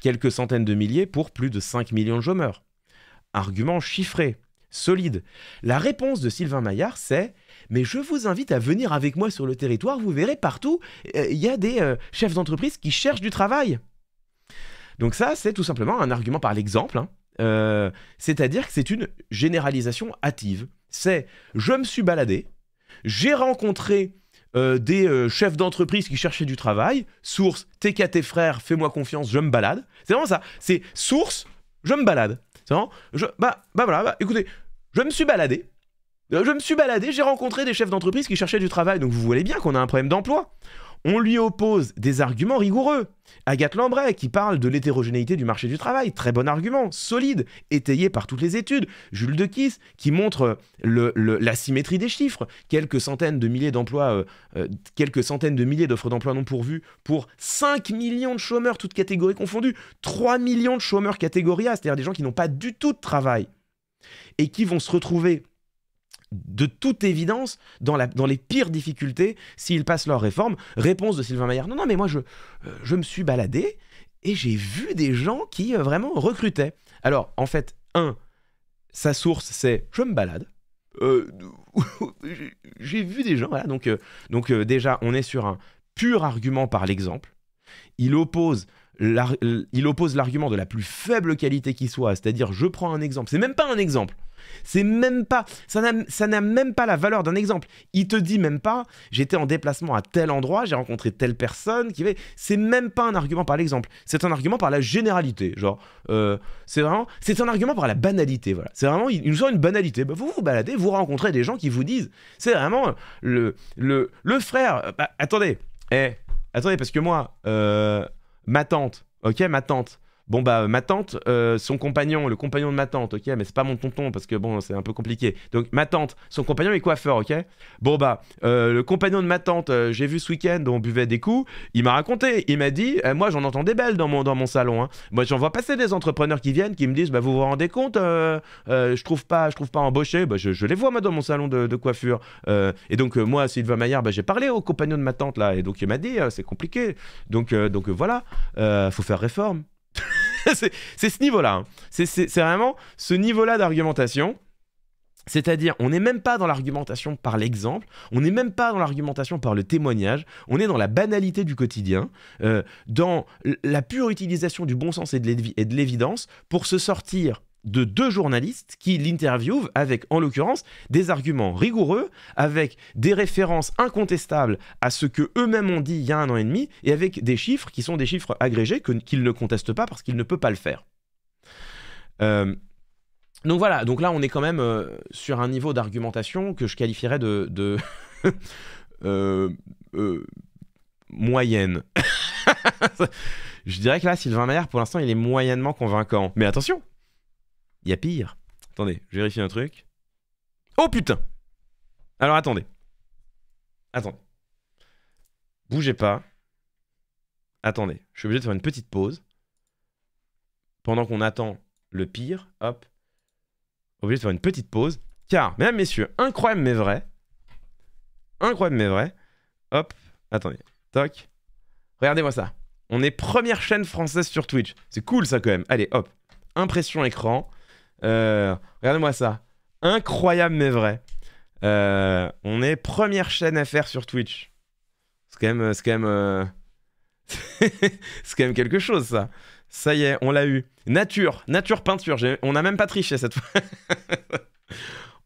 Quelques centaines de milliers pour plus de 5 millions de chômeurs. Argument chiffré, solide. La réponse de Sylvain Maillard, c'est « Mais je vous invite à venir avec moi sur le territoire, vous verrez partout, il y a des chefs d'entreprise qui cherchent du travail. » Donc ça, c'est tout simplement un argument par l'exemple, hein. C'est-à-dire que c'est une généralisation hâtive. C'est je me suis baladé, j'ai rencontré des chefs d'entreprise qui cherchaient du travail, source TKT frère, fais-moi confiance, je me balade. C'est vraiment ça, c'est source, je me balade. C'est vraiment, voilà, écoutez, je me suis baladé, j'ai rencontré des chefs d'entreprise qui cherchaient du travail, donc vous voyez bien qu'on a un problème d'emploi. On lui oppose des arguments rigoureux. Agathe Lambray qui parle de l'hétérogénéité du marché du travail, très bon argument, solide, étayé par toutes les études. Jules Dequisse qui montre l'asymétrie des chiffres, quelques centaines de milliers d'emplois, d'offres d'emploi non pourvues pour 5 millions de chômeurs, toutes catégories confondues, 3 millions de chômeurs catégorie A, c'est-à-dire des gens qui n'ont pas du tout de travail et qui vont se retrouver de toute évidence dans les pires difficultés s'ils passent leur réforme. Réponse de Sylvain Maillard, non mais moi je me suis baladé et j'ai vu des gens qui vraiment recrutaient. Alors en fait, sa source c'est je me balade, j'ai vu des gens, voilà, donc déjà on est sur un pur argument par l'exemple. Il oppose l'argument de la plus faible qualité qui soit, c'est-à-dire je prends un exemple, c'est même pas un exemple. Ça n'a même pas la valeur d'un exemple. Il te dit même pas, j'étais en déplacement à tel endroit, j'ai rencontré telle personne c'est même pas un argument par l'exemple. C'est un argument par la généralité. Genre, c'est un argument par la banalité. Voilà. C'est vraiment, il nous sort une banalité. Bah, vous vous baladez, vous rencontrez des gens qui vous disent, c'est vraiment le frère. Bah, attendez, parce que moi, ma tante. Bon bah ma tante, son compagnon, le compagnon de ma tante, ok, mais c'est pas mon tonton parce que bon c'est un peu compliqué. Donc ma tante, son compagnon est coiffeur, ok. Bon bah le compagnon de ma tante, j'ai vu ce week-end, on buvait des coups. Il m'a raconté, il m'a dit, moi j'en entends des belles dans mon salon. Hein. Moi j'en vois passer des entrepreneurs qui viennent, qui me disent, bah vous vous rendez compte, je trouve pas embauché. Bah je les vois moi dans mon salon de coiffure. Et donc moi Sylvain Maillard, bah j'ai parlé au compagnon de ma tante là, et donc il m'a dit, c'est compliqué. Donc voilà, faut faire réforme. c'est ce niveau-là. Hein. C'est vraiment ce niveau-là d'argumentation. C'est-à-dire, on n'est même pas dans l'argumentation par l'exemple, on n'est même pas dans l'argumentation par le témoignage, on est dans la banalité du quotidien, dans la pure utilisation du bon sens et de l'évidence pour se sortir de deux journalistes qui l'interviewent avec, en l'occurrence, des arguments rigoureux, avec des références incontestables à ce que eux-mêmes ont dit il y a 1 an et demi, et avec des chiffres qui sont des chiffres agrégés qu'il ne conteste pas parce qu'il ne peut pas le faire. Donc voilà, donc là on est quand même sur un niveau d'argumentation que je qualifierais de moyenne. Je dirais que là, Sylvain Maillard, pour l'instant, il est moyennement convaincant. Mais attention, il y a pire. Attendez, je vérifie un truc. Oh putain! Alors attendez. Bougez pas. Attendez, je suis obligé de faire une petite pause. Pendant qu'on attend le pire, hop. Obligé de faire une petite pause. Car, mesdames, messieurs, incroyable mais vrai. Incroyable mais vrai. Hop, attendez. Toc. Regardez-moi ça. On est première chaîne française sur Twitch. C'est cool ça quand même. Allez, hop. Impression écran. Regardez-moi ça. Incroyable mais vrai. On est première chaîne FR sur Twitch. C'est quand même... c'est quand même quelque chose ça. Ça y est, on l'a eu. Nature peinture. On n'a même pas triché cette fois.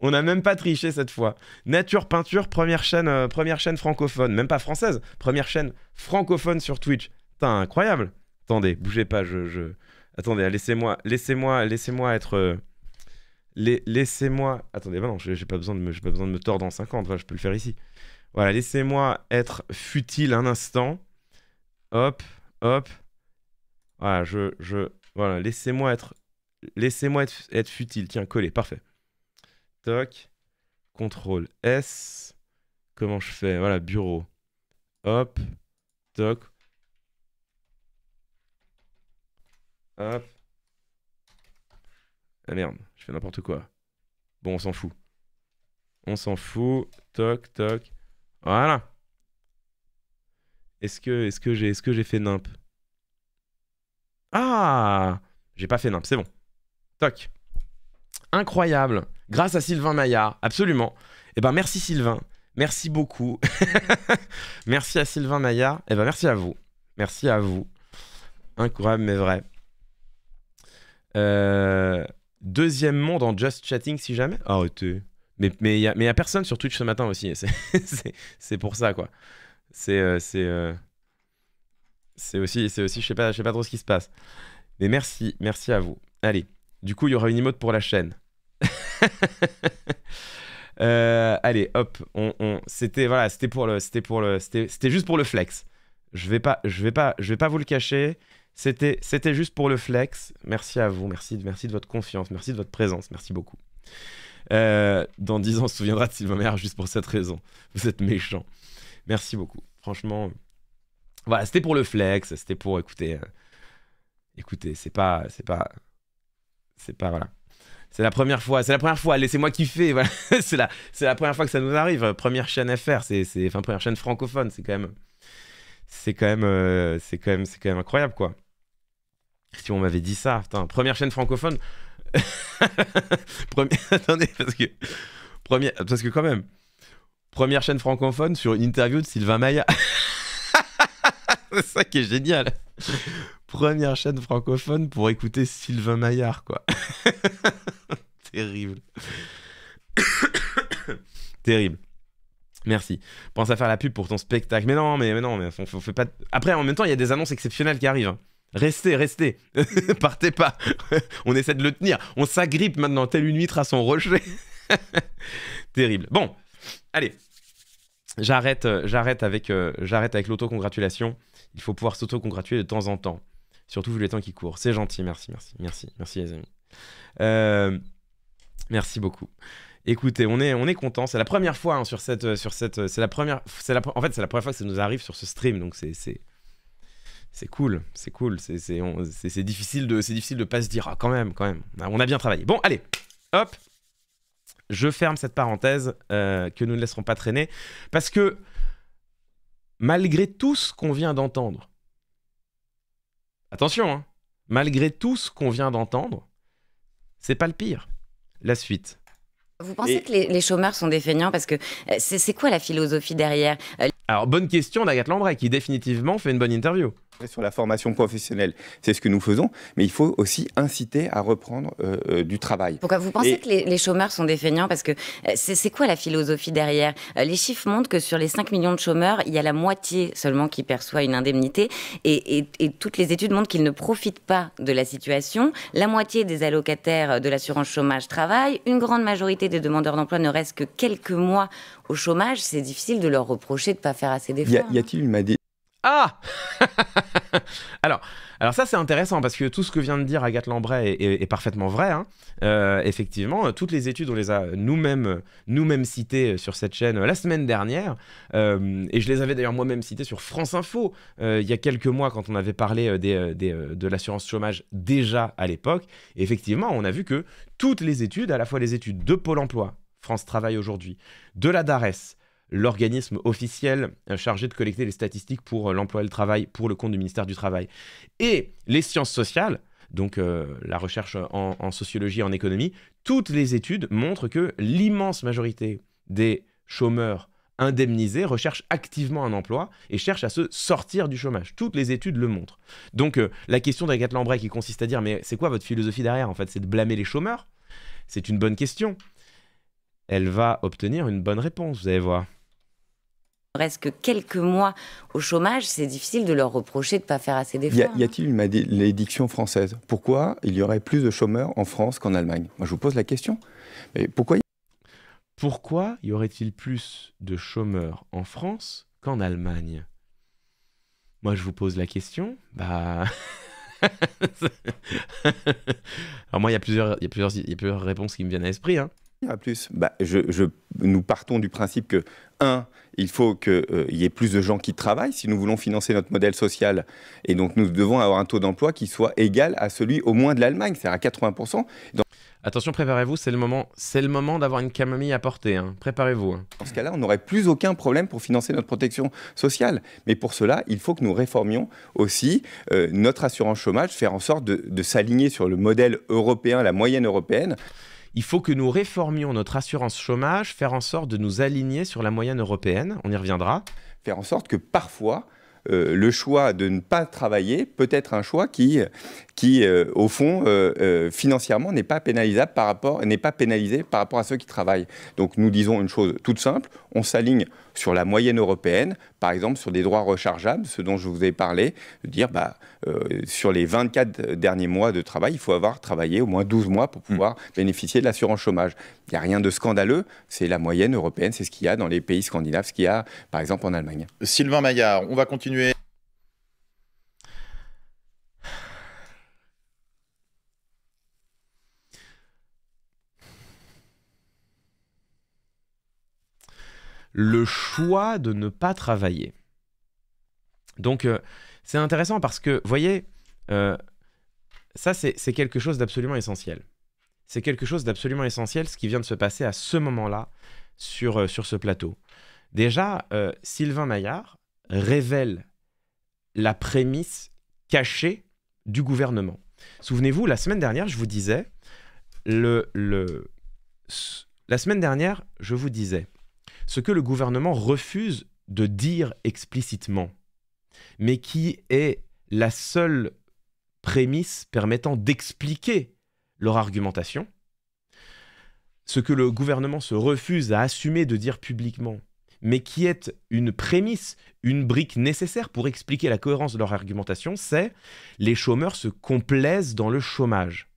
On n'a même pas triché cette fois. Nature peinture, première chaîne francophone. Même pas française. Première chaîne francophone sur Twitch. Putain, incroyable. Attendez, bougez pas. Attendez, laissez-moi être... Laissez-moi... Attendez, bah non, j'ai pas besoin de me tordre en 50. Voilà, je peux le faire ici. Voilà, laissez-moi être futile un instant. Hop, hop. Voilà, voilà, laissez-moi être futile. Tiens, collé, parfait. Toc. CTRL S. Comment je fais? Voilà, bureau. Hop. Toc. Hop. Ah merde, je fais n'importe quoi. Bon, on s'en fout. On s'en fout. Toc, toc. Voilà. Est-ce que j'ai fait nimp? Ah! J'ai pas fait nimp, c'est bon. Toc. Incroyable. Grâce à Sylvain Maillard, absolument. Eh ben merci Sylvain. Merci beaucoup. Merci à Sylvain Maillard. Eh ben merci à vous. Merci à vous. Incroyable mais vrai. Deuxième monde en Just Chatting si jamais. Arrêtez. Mais y a personne sur Twitch ce matin aussi. C'est pour ça quoi. C'est aussi, je sais pas trop ce qui se passe. Mais merci à vous. Allez, du coup, il y aura une emote pour la chaîne. Allez, hop, c'était juste pour le flex. Je vais pas vous le cacher. C'était juste pour le flex. Merci à vous, merci de votre confiance, merci de votre présence, merci beaucoup. Dans 10 ans, on se souviendra de Sylvain Maillard juste pour cette raison. Vous êtes méchants. Merci beaucoup. Franchement, voilà, c'était pour le flex, c'était pour écouter, c'est pas voilà. C'est la première fois, laissez-moi kiffer, voilà. c'est la première fois que ça nous arrive, première chaîne FR, enfin première chaîne francophone, c'est quand même incroyable quoi. Si on m'avait dit ça, putain, première chaîne francophone. Attendez, parce que quand même, première chaîne francophone sur une interview de Sylvain Maillard. C'est ça qui est génial. Première chaîne francophone pour écouter Sylvain Maillard, quoi. Terrible. Terrible. Merci. Pense à faire la pub pour ton spectacle. Mais non, mais on fait pas... Après, en même temps, il y a des annonces exceptionnelles qui arrivent. Restez. Partez pas. On essaie de le tenir. On s'agrippe maintenant, telle une huître à son rocher. Terrible. Bon, allez. J'arrête avec l'autocongratulation. Il faut pouvoir s'auto-congratuler de temps en temps. Surtout vu les temps qui courent. C'est gentil, merci les amis. Merci beaucoup. Écoutez, on est content. C'est la première fois hein, en fait, c'est la première fois que ça nous arrive sur ce stream, donc c'est cool. C'est difficile de pas se dire quand même. On a bien travaillé. Bon, allez, hop. Je ferme cette parenthèse que nous ne laisserons pas traîner parce que malgré tout ce qu'on vient d'entendre, attention, hein, malgré tout ce qu'on vient d'entendre, c'est pas le pire. La suite. Vous pensez que les chômeurs sont des feignants parce que c'est quoi la philosophie derrière? Alors, bonne question d'Agathe Lambray qui définitivement fait une bonne interview. Sur la formation professionnelle, c'est ce que nous faisons, mais il faut aussi inciter à reprendre du travail. Pourquoi vous pensez que les chômeurs sont des feignants? Parce que c'est quoi la philosophie derrière? Les chiffres montrent que sur les 5 millions de chômeurs, il y a la moitié seulement qui perçoit une indemnité et toutes les études montrent qu'ils ne profitent pas de la situation. La moitié des allocataires de l'assurance chômage travaillent. Une grande majorité des demandeurs d'emploi ne restent que quelques mois au chômage. C'est difficile de leur reprocher de ne pas faire assez d'efforts. Y a-t-il une Ah alors ça c'est intéressant parce que tout ce que vient de dire Agathe Lambray est parfaitement vrai. Hein. Effectivement, toutes les études, on les a nous-mêmes citées sur cette chaîne la semaine dernière. Et je les avais d'ailleurs moi-même citées sur France Info il y a quelques mois quand on avait parlé de l'assurance chômage déjà à l'époque. Et effectivement, on a vu que toutes les études, à la fois les études de Pôle emploi, France Travail aujourd'hui, de la DARES, l'organisme officiel chargé de collecter les statistiques pour l'emploi et le travail pour le compte du ministère du Travail, et les sciences sociales, donc la recherche en sociologie et en économie, toutes les études montrent que l'immense majorité des chômeurs indemnisés recherchent activement un emploi et cherchent à se sortir du chômage. Toutes les études le montrent. Donc la question d'Agathe Lambray qui consiste à dire « mais c'est quoi votre philosophie derrière ?» En fait, c'est de blâmer les chômeurs. C'est une bonne question. Elle va obtenir une bonne réponse, vous allez voir. Presque quelques mois au chômage, c'est difficile de leur reprocher de ne pas faire assez d'efforts. Y a-t-il une malédiction française? Pourquoi il y aurait plus de chômeurs en France qu'en Allemagne? Moi, je vous pose la question. Mais pourquoi y aurait-il plus de chômeurs en France qu'en Allemagne? Moi, je vous pose la question. Alors moi, il y a plusieurs réponses qui me viennent à l'esprit. Hein. Plus, nous partons du principe que, il faut qu'il y ait plus de gens qui travaillent si nous voulons financer notre modèle social. Et donc, nous devons avoir un taux d'emploi qui soit égal à celui au moins de l'Allemagne, c'est-à-dire à 80%. Attention, préparez-vous, c'est le moment d'avoir une camomille à porter. Hein. Préparez-vous. Hein. Dans ce cas-là, on n'aurait plus aucun problème pour financer notre protection sociale. Mais pour cela, il faut que nous réformions aussi notre assurance chômage, faire en sorte de s'aligner sur le modèle européen, la moyenne européenne. Il faut que nous réformions notre assurance chômage, faire en sorte de nous aligner sur la moyenne européenne. On y reviendra. Faire en sorte que parfois, le choix de ne pas travailler peut être un choix qui au fond, financièrement, n'est pas pénalisé par rapport à ceux qui travaillent. Donc nous disons une chose toute simple, on s'aligne sur la moyenne européenne, par exemple sur des droits rechargeables, ce dont je vous ai parlé, de dire sur les 24 derniers mois de travail, il faut avoir travaillé au moins 12 mois pour pouvoir bénéficier de l'assurance chômage. Il n'y a rien de scandaleux, c'est la moyenne européenne, c'est ce qu'il y a dans les pays scandinaves, ce qu'il y a par exemple en Allemagne. Sylvain Maillard, on va continuer. Le choix de ne pas travailler. Donc, c'est intéressant parce que, vous voyez, ça, c'est quelque chose d'absolument essentiel. C'est quelque chose d'absolument essentiel, ce qui vient de se passer à ce moment-là sur ce plateau. Déjà, Sylvain Maillard révèle la prémisse cachée du gouvernement. Souvenez-vous, la semaine dernière, je vous disais, ce que le gouvernement refuse de dire explicitement, mais qui est la seule prémisse permettant d'expliquer leur argumentation, ce que le gouvernement se refuse à assumer de dire publiquement, mais qui est une prémisse, une brique nécessaire pour expliquer la cohérence de leur argumentation, c'est « les chômeurs se complaisent dans le chômage ».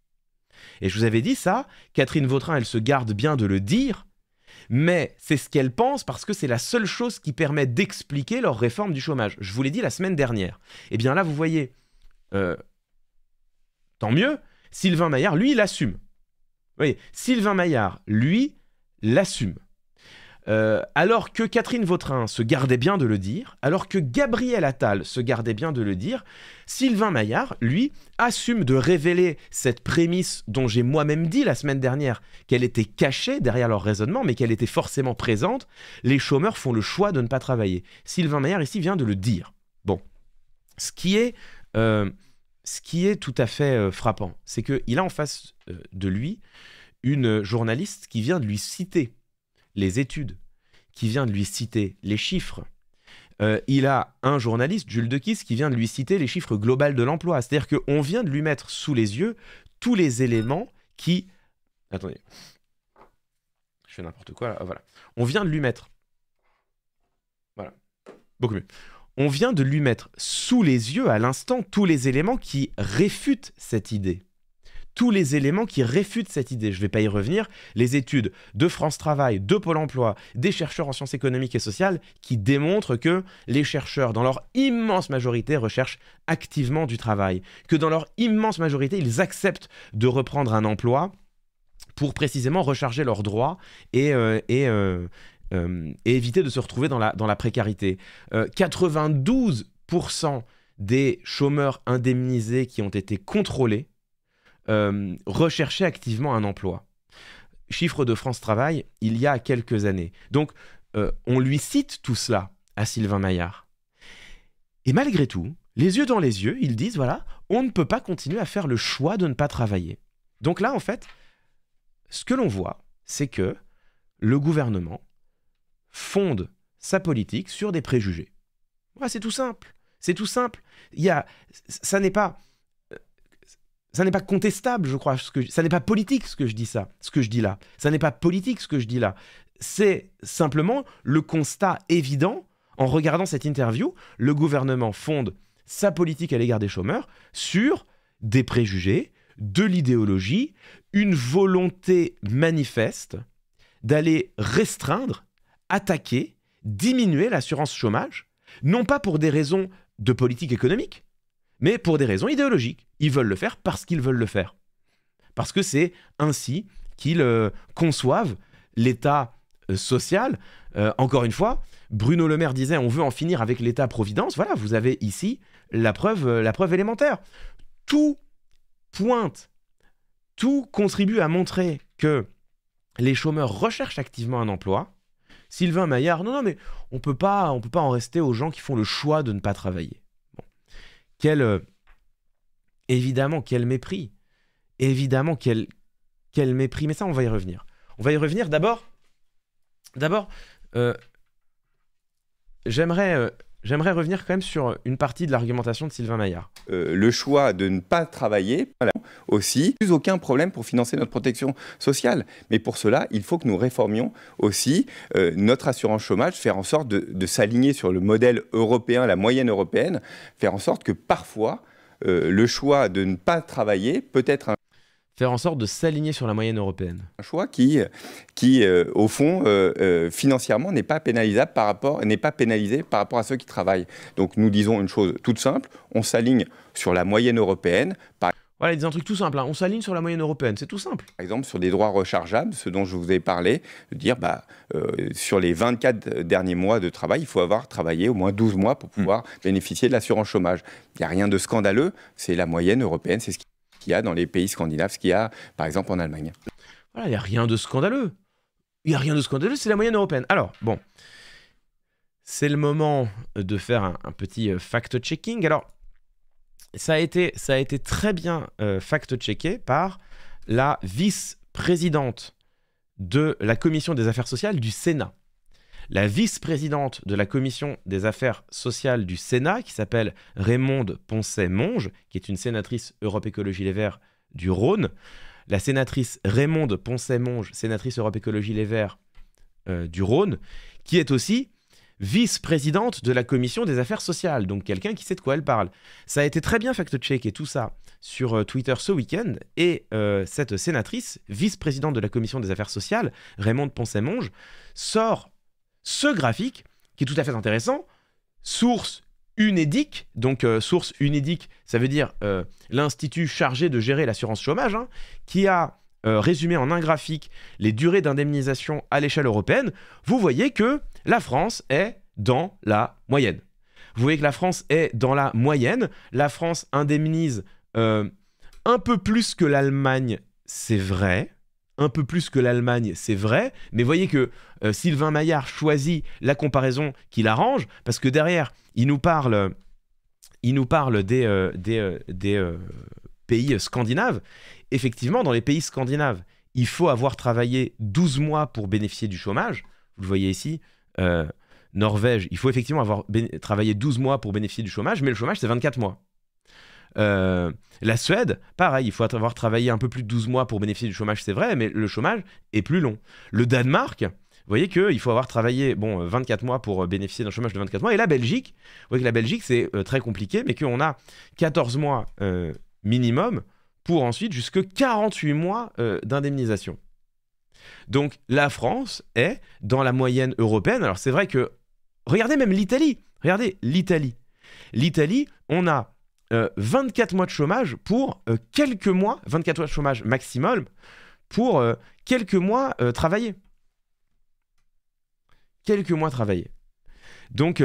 Et je vous avais dit ça, Catherine Vautrin, elle se garde bien de le dire, mais c'est ce qu'elle pense parce que c'est la seule chose qui permet d'expliquer leur réforme du chômage. Je vous l'ai dit la semaine dernière. Et bien là, vous voyez, tant mieux, Sylvain Maillard, lui, il assume. Vous voyez, Sylvain Maillard, lui, l'assume. Alors que Catherine Vautrin se gardait bien de le dire, alors que Gabriel Attal se gardait bien de le dire, Sylvain Maillard, lui, assume de révéler cette prémisse dont j'ai moi-même dit la semaine dernière qu'elle était cachée derrière leur raisonnement, mais qu'elle était forcément présente. Les chômeurs font le choix de ne pas travailler. Sylvain Maillard, ici, vient de le dire. Bon, ce qui est tout à fait frappant, c'est qu'il a en face de lui une journaliste qui vient de lui citer les études, qui vient de lui citer les chiffres. Il a un journaliste, Jules Dequisse, qui vient de lui citer les chiffres globaux de l'emploi. C'est-à-dire qu'on vient de lui mettre sous les yeux tous les éléments qui... Attendez. Je fais n'importe quoi là. Ah, voilà. On vient de lui mettre... Voilà. Beaucoup mieux. On vient de lui mettre sous les yeux à l'instant tous les éléments qui réfutent cette idée. tous les éléments qui réfutent cette idée. Je ne vais pas y revenir. Les études de France Travail, de Pôle emploi, des chercheurs en sciences économiques et sociales qui démontrent que les chercheurs, dans leur immense majorité, recherchent activement du travail, que dans leur immense majorité, ils acceptent de reprendre un emploi pour précisément recharger leurs droits et éviter de se retrouver dans la précarité. 92% des chômeurs indemnisés qui ont été contrôlés recherchaient activement un emploi. Chiffre de France Travail, il y a quelques années. Donc, on lui cite tout cela à Sylvain Maillard. Et malgré tout, les yeux dans les yeux, ils disent, voilà, on ne peut pas continuer à faire le choix de ne pas travailler. Donc là, en fait, ce que l'on voit, c'est que le gouvernement fonde sa politique sur des préjugés. Ouais, c'est tout simple. C'est tout simple. Ça n'est pas contestable, je crois. Ça n'est pas politique ce que je dis là. Ça n'est pas politique ce que je dis là. C'est simplement le constat évident. En regardant cette interview, le gouvernement fonde sa politique à l'égard des chômeurs sur des préjugés, de l'idéologie, une volonté manifeste d'aller restreindre, attaquer, diminuer l'assurance chômage, non pas pour des raisons de politique économique, mais pour des raisons idéologiques. Ils veulent le faire parce qu'ils veulent le faire. Parce que c'est ainsi qu'ils conçoivent l'État social. Encore une fois, Bruno Le Maire disait « on veut en finir avec l'État-providence ». Voilà, vous avez ici la preuve élémentaire. Tout pointe, tout contribue à montrer que les chômeurs recherchent activement un emploi. Sylvain Maillard, non, mais on peut pas en rester aux gens qui font le choix de ne pas travailler. Bon. Évidemment, quel mépris. Évidemment, quel mépris. Mais ça, on va y revenir. On va y revenir. D'abord, j'aimerais revenir quand même sur une partie de l'argumentation de Sylvain Maillard. Le choix de ne pas travailler, voilà, aussi, plus aucun problème pour financer notre protection sociale. Mais pour cela, il faut que nous réformions aussi notre assurance chômage, faire en sorte de s'aligner sur le modèle européen, la moyenne européenne, faire en sorte que parfois, le choix de ne pas travailler peut être un... Faire en sorte de s'aligner sur la moyenne européenne. Un choix qui au fond, financièrement, n'est pas pénalisé par rapport à ceux qui travaillent. Donc nous disons une chose toute simple, on s'aligne sur la moyenne européenne. Voilà, il dit un truc tout simple, hein. On s'aligne sur la moyenne européenne, c'est tout simple. Par exemple, sur des droits rechargeables, ce dont je vous ai parlé, de dire, sur les 24 derniers mois de travail, il faut avoir travaillé au moins 12 mois pour pouvoir bénéficier de l'assurance chômage. Il n'y a rien de scandaleux, c'est la moyenne européenne, c'est ce qu'il y a dans les pays scandinaves, ce qu'il y a, par exemple, en Allemagne. Voilà, il n'y a rien de scandaleux. Il n'y a rien de scandaleux, c'est la moyenne européenne. Alors, bon, c'est le moment de faire un petit fact-checking. Alors, ça a été très bien fact-checké par la vice-présidente de la Commission des affaires sociales du Sénat. La vice-présidente de la Commission des affaires sociales du Sénat, qui s'appelle Raymonde Poncet-Monge, qui est une sénatrice Europe Écologie Les Verts du Rhône. La sénatrice Raymonde Poncet-Monge, sénatrice Europe Écologie Les Verts du Rhône, qui est aussi vice-présidente de la Commission des affaires sociales, donc quelqu'un qui sait de quoi elle parle. Ça a été très bien fact-checké tout ça sur Twitter ce week-end, et cette sénatrice, vice-présidente de la Commission des affaires sociales, Raymonde Poncet-Monge, sort ce graphique qui est tout à fait intéressant, source UNEDIC, donc source UNEDIC, ça veut dire l'institut chargé de gérer l'assurance chômage, hein, qui a résumé en un graphique les durées d'indemnisation à l'échelle européenne. Vous voyez que la France est dans la moyenne. Vous voyez que la France est dans la moyenne. La France indemnise un peu plus que l'Allemagne, c'est vrai. Un peu plus que l'Allemagne, c'est vrai. Mais voyez que Sylvain Maillard choisit la comparaison qui l'arrange, parce que derrière, il nous parle des pays scandinaves. Effectivement, dans les pays scandinaves, il faut avoir travaillé 12 mois pour bénéficier du chômage. Vous le voyez ici, Norvège, il faut effectivement avoir travaillé 12 mois pour bénéficier du chômage, mais le chômage, c'est 24 mois. La Suède, pareil, il faut avoir travaillé un peu plus de 12 mois pour bénéficier du chômage, c'est vrai, mais le chômage est plus long. Le Danemark, vous voyez qu'il faut avoir travaillé 24 mois pour bénéficier d'un chômage de 24 mois. Et la Belgique, vous voyez que la Belgique, c'est très compliqué, mais qu'on a 14 mois minimum pour ensuite jusque 48 mois d'indemnisation. Donc la France est dans la moyenne européenne. Alors c'est vrai que, regardez même l'Italie. Regardez l'Italie. L'Italie, on a 24 mois de chômage pour quelques mois, 24 mois de chômage maximum pour quelques mois travaillés. Quelques mois travaillés. Donc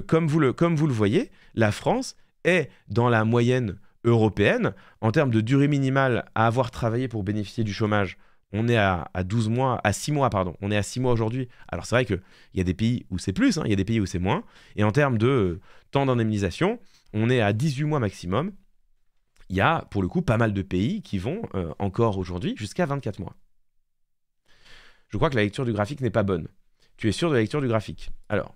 comme vous le voyez, la France est dans la moyenne européenne. En termes de durée minimale à avoir travaillé pour bénéficier du chômage, on est à 12 mois, à 6 mois, pardon. On est à 6 mois aujourd'hui. Alors c'est vrai qu'il y a des pays où c'est plus, hein, il y a des pays où c'est moins. Et en termes de temps d'indemnisation, on est à 18 mois maximum. Il y a pour le coup pas mal de pays qui vont encore aujourd'hui jusqu'à 24 mois. Je crois que la lecture du graphique n'est pas bonne. Tu es sûr de la lecture du graphique? Alors,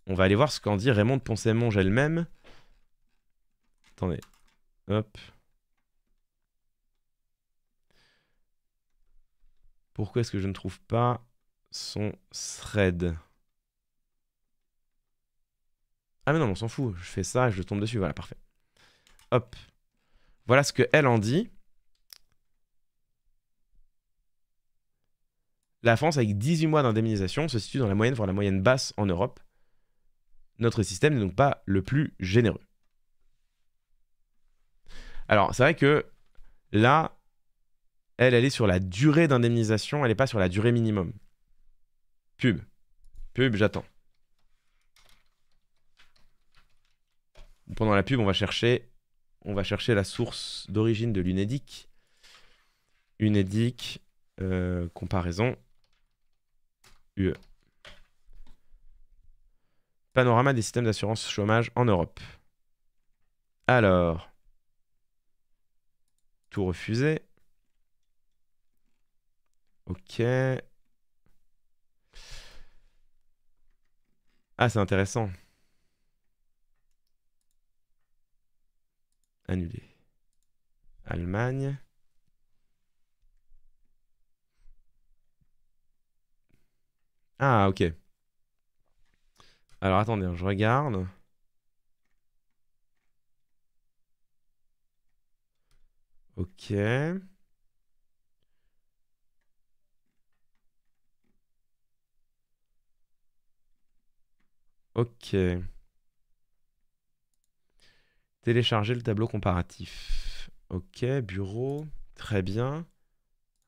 on va aller voir ce qu'en dit Raymond de Poncet-Monge elle-même. Attendez. Hop. Pourquoi est-ce que je ne trouve pas son thread? Ah mais non, on s'en fout. Je fais ça et je tombe dessus. Voilà, parfait. Hop. Voilà ce qu'elle en dit. La France, avec 18 mois d'indemnisation, se situe dans la moyenne, voire la moyenne basse en Europe. Notre système n'est donc pas le plus généreux. Alors, c'est vrai que là, elle est sur la durée d'indemnisation, elle n'est pas sur la durée minimum. Pub, j'attends. Pendant la pub, on va chercher la source d'origine de l'UNEDIC. UNEDIC, comparaison, UE. Panorama des systèmes d'assurance chômage en Europe. Alors, tout refusé. Ok. Ah, c'est intéressant. Annulé. Allemagne. Ah, ok. Alors, attendez, je regarde. Ok. Ok. Télécharger le tableau comparatif. Ok, bureau. Très bien.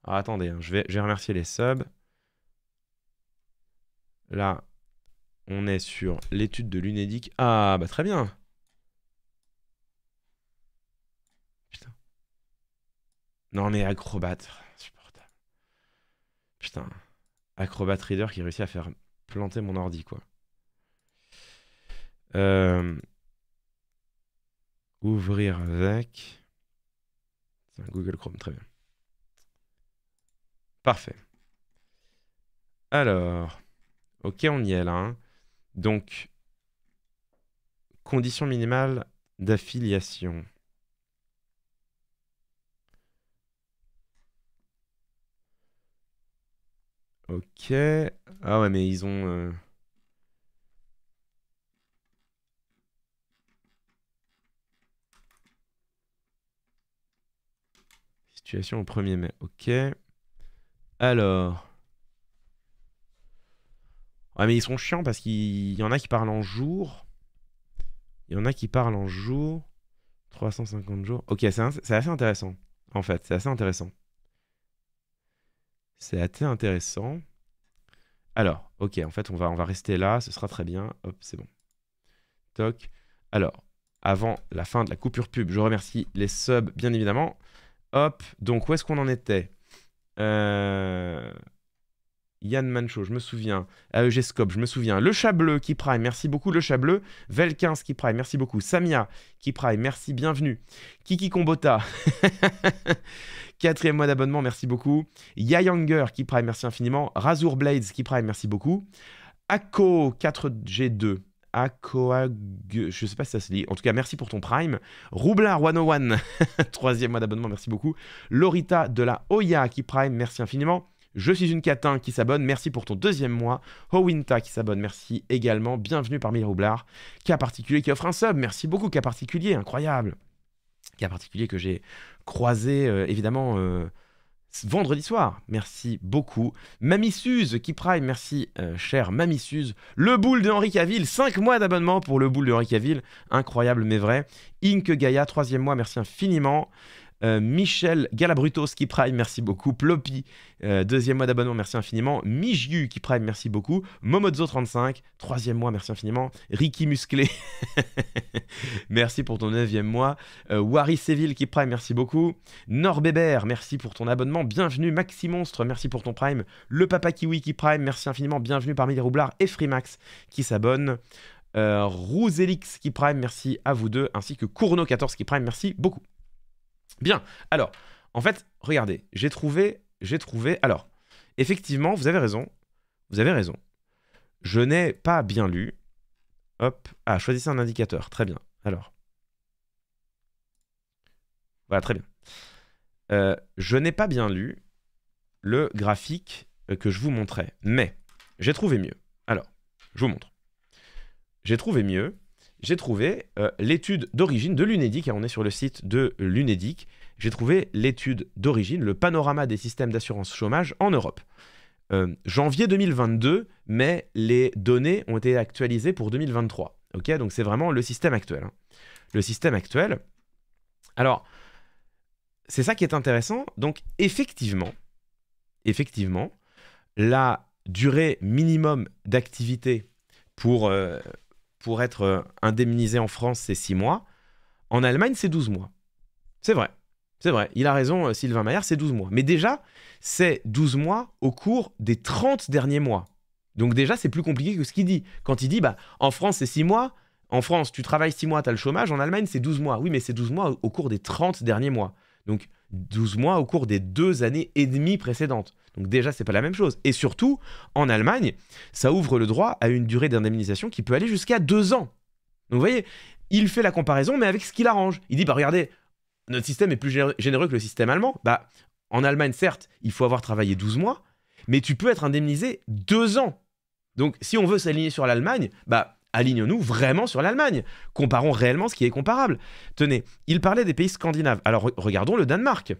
Alors, attendez, hein, je vais remercier les subs. Là, on est sur l'étude de l'UNEDIC. Ah, bah très bien. Putain. Non, mais Acrobat. Insupportable. Putain. Acrobat Reader qui réussit à faire planter mon ordi, quoi. Ouvrir avec... Google Chrome, très bien. Parfait. Alors... Ok, on y est là. Hein. Donc, condition minimale d'affiliation. Ok. Ah ouais, mais ils ont... Situation au 1er mai. Ok. Alors... Ouais, mais ils sont chiants parce qu'il y en a qui parlent en jours. Il y en a qui parlent en jours. 350 jours. Ok, c'est assez intéressant. En fait, c'est assez intéressant. C'est assez intéressant. Alors, ok, en fait, on va rester là. Ce sera très bien. Hop, c'est bon. Toc. Alors, avant la fin de la coupure pub, je remercie les subs, bien évidemment. Hop, donc où est-ce qu'on en était? Yann Mancho, je me souviens. AEG Scope, je me souviens. Le Chat Bleu qui prime, merci beaucoup. Le Chat Bleu. Vel15 qui prime, merci beaucoup. Samia qui prime, merci, bienvenue. Kiki Kombota, 4e mois d'abonnement, merci beaucoup. Yayanger qui prime, merci infiniment. Razor Blades qui prime, merci beaucoup. Ako 4G2. Je sais pas si ça se lit. En tout cas, merci pour ton prime. Roublard 101, 3e mois d'abonnement, merci beaucoup. Lorita de la Oya qui prime, merci infiniment. Je suis une catin qui s'abonne, merci pour ton 2e mois. Howinta qui s'abonne, merci également. Bienvenue parmi les roublards. Cas particulier qui offre un sub, merci beaucoup, cas particulier, incroyable. cas particulier que j'ai croisé, évidemment, vendredi soir. Merci beaucoup. Mamie Suze qui prime, merci, cher Mamie Suze. Le boule de Henri Cavill, 5 mois d'abonnement pour le boule de Henri Cavill. Incroyable, mais vrai. Ink Gaia, 3e mois, merci infiniment. Michel Galabrutos qui prime, merci beaucoup. Ploppy, 2e mois d'abonnement, merci infiniment. Mijiu qui prime, merci beaucoup. Momozo35, 3e mois, merci infiniment. Ricky Musclé, merci pour ton 9e mois. Wari Seville qui prime, merci beaucoup. Norbébert, merci pour ton abonnement, bienvenue. Maxi Monstre, merci pour ton prime. Le Papa Kiwi qui prime, merci infiniment, bienvenue parmi les roublards. Et Freemax qui s'abonne. Rouzelix qui prime, merci à vous deux, ainsi que Courno14 qui prime, merci beaucoup. Bien, alors, en fait, regardez, j'ai trouvé, alors, effectivement, vous avez raison, je n'ai pas bien lu, hop, choisissez un indicateur, très bien, alors, voilà, très bien, je n'ai pas bien lu le graphique que je vous montrais, mais j'ai trouvé mieux, alors, je vous montre, j'ai trouvé l'étude d'origine de l'UNEDIC, on est sur le site de l'UNEDIC, j'ai trouvé l'étude d'origine, le panorama des systèmes d'assurance chômage en Europe. Janvier 2022, mais les données ont été actualisées pour 2023. Okay, donc c'est vraiment le système actuel. Hein. Le système actuel. Alors, c'est ça qui est intéressant. Donc effectivement, la durée minimum d'activité pour être indemnisé en France, c'est 6 mois. En Allemagne, c'est 12 mois. C'est vrai. Il a raison, Sylvain Maillard, c'est 12 mois. Mais déjà, c'est 12 mois au cours des 30 derniers mois. Donc déjà, c'est plus compliqué que ce qu'il dit. Quand il dit, en France, c'est 6 mois. En France, tu travailles 6 mois, tu as le chômage. En Allemagne, c'est 12 mois. Oui, mais c'est 12 mois au cours des 30 derniers mois. Donc 12 mois au cours des 2 années et demie précédentes. Donc déjà, c'est pas la même chose. Et surtout, en Allemagne, ça ouvre le droit à une durée d'indemnisation qui peut aller jusqu'à 2 ans. Donc vous voyez, il fait la comparaison, mais avec ce qu'il arrange. Il dit, regardez, notre système est plus généreux que le système allemand. En Allemagne, certes, il faut avoir travaillé 12 mois, mais tu peux être indemnisé 2 ans. Donc si on veut s'aligner sur l'Allemagne, alignons-nous vraiment sur l'Allemagne. Comparons réellement ce qui est comparable. Tenez, il parlait des pays scandinaves. Alors regardons le Danemark.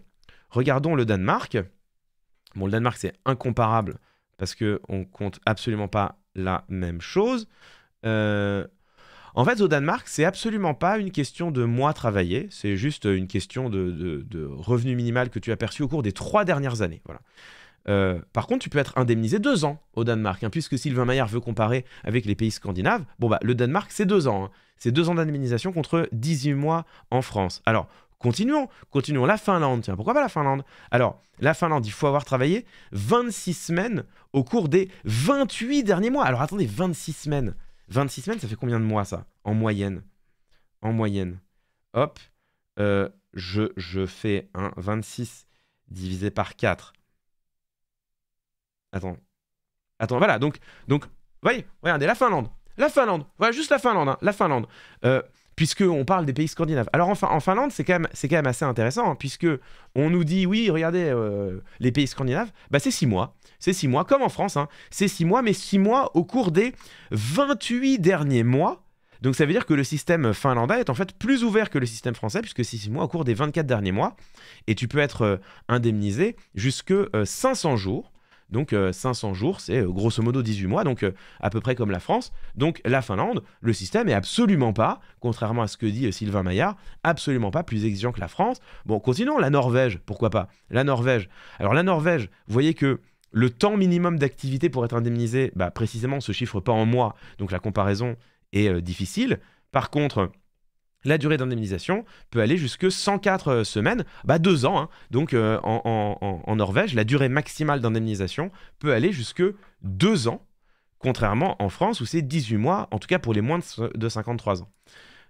Bon, le Danemark, c'est incomparable parce qu'on compte absolument pas la même chose. En fait, au Danemark, c'est absolument pas une question de mois travaillés, c'est juste une question de revenu minimal que tu as perçu au cours des 3 dernières années. Voilà. Par contre, tu peux être indemnisé 2 ans au Danemark, puisque Sylvain Maillard veut comparer avec les pays scandinaves. Le Danemark, c'est 2 ans. C'est 2 ans d'indemnisation contre 18 mois en France. Alors, continuons. La Finlande, tiens, pourquoi pas la Finlande? Alors, la Finlande, il faut avoir travaillé 26 semaines au cours des 28 derniers mois. Alors, attendez, 26 semaines. 26 semaines, ça fait combien de mois, ça? En moyenne. Hop. Je fais 26 divisé par 4. Attends, voilà. Donc, voyez, regardez, la Finlande. Voilà, juste la Finlande. La Finlande. Puisqu'on parle des pays scandinaves. Alors, en Finlande, c'est quand même assez intéressant, puisque on nous dit, oui, regardez, les pays scandinaves, c'est 6 mois. C'est 6 mois, comme en France. C'est 6 mois, mais 6 mois au cours des 28 derniers mois. Donc, ça veut dire que le système finlandais est en fait plus ouvert que le système français, puisque c'est 6 mois au cours des 24 derniers mois. Et tu peux être indemnisé jusque 500 jours. Donc 500 jours, c'est grosso modo 18 mois, donc à peu près comme la France. Donc la Finlande, le système est absolument pas, contrairement à ce que dit Sylvain Maillard, absolument pas plus exigeant que la France. Bon, continuons, la Norvège, pourquoi pas? La Norvège. Alors la Norvège, vous voyez que le temps minimum d'activité pour être indemnisé, précisément, ne se chiffre pas en mois, donc la comparaison est difficile. Par contre, la durée d'indemnisation peut aller jusque 104 semaines, 2 ans. Donc en Norvège, la durée maximale d'indemnisation peut aller jusque 2 ans, contrairement en France où c'est 18 mois, en tout cas pour les moins de 53 ans.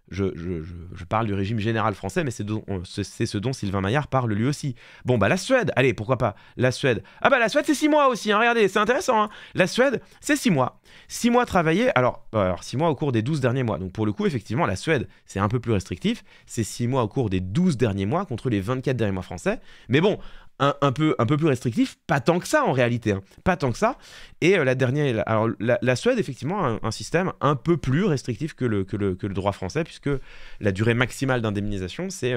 Je parle du régime général français, mais c'est ce dont Sylvain Maillard parle lui aussi. Bon, la Suède, allez, pourquoi pas? La Suède. La Suède, c'est 6 mois aussi, regardez, c'est intéressant. La Suède, c'est 6 mois. 6 mois travaillés, alors 6 mois au cours des 12 derniers mois. Donc pour le coup, effectivement, la Suède, c'est un peu plus restrictif. C'est 6 mois au cours des 12 derniers mois contre les 24 derniers mois français. Mais bon, un peu plus restrictif, pas tant que ça en réalité, pas tant que ça. Et la Suède, effectivement, a un système un peu plus restrictif que le droit français, puisque la durée maximale d'indemnisation, c'est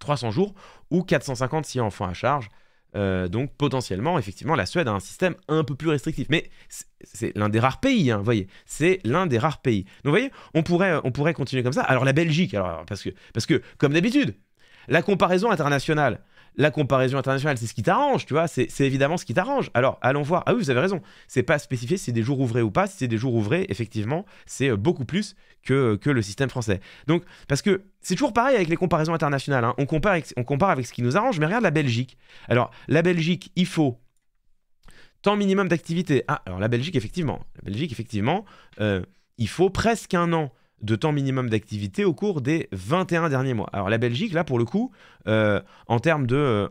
300 jours ou 450 si enfant à charge. Donc potentiellement, effectivement, la Suède a un système un peu plus restrictif. Mais c'est l'un des rares pays, hein, vous voyez. C'est l'un des rares pays. Donc vous voyez, on pourrait continuer comme ça. Alors la Belgique, alors, parce que comme d'habitude, la comparaison internationale, c'est ce qui t'arrange, tu vois, c'est évidemment ce qui t'arrange. Alors, allons voir. Ah oui, vous avez raison, c'est pas spécifié si c'est des jours ouvrés ou pas. Si c'est des jours ouvrés, effectivement, c'est beaucoup plus que le système français. Donc, parce que c'est toujours pareil avec les comparaisons internationales, hein. On compare avec ce qui nous arrange, mais regarde la Belgique. Alors, la Belgique, il faut temps minimum d'activité. Ah, alors la Belgique, effectivement, il faut presque un an de temps minimum d'activité au cours des 21 derniers mois. Alors la Belgique, là, pour le coup, en termes de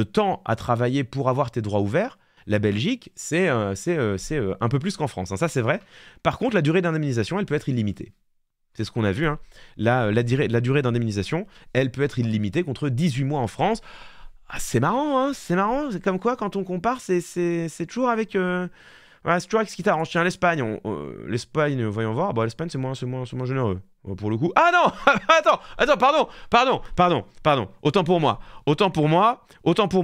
temps à travailler pour avoir tes droits ouverts, la Belgique, c'est un peu plus qu'en France, hein, ça c'est vrai. Par contre, la durée d'indemnisation, elle peut être illimitée. C'est ce qu'on a vu, hein. La durée d'indemnisation, elle peut être illimitée contre 18 mois en France. Ah, c'est marrant, hein, c'est marrant. C'est comme quoi, quand on compare, c'est toujours avec... Voilà, c'est toujours avec ce qui t'arrange. Tiens, l'Espagne, l'Espagne, voyons voir. Bah, l'Espagne, c'est moins généreux. Pour le coup. Ah non. Attends, pardon. Autant pour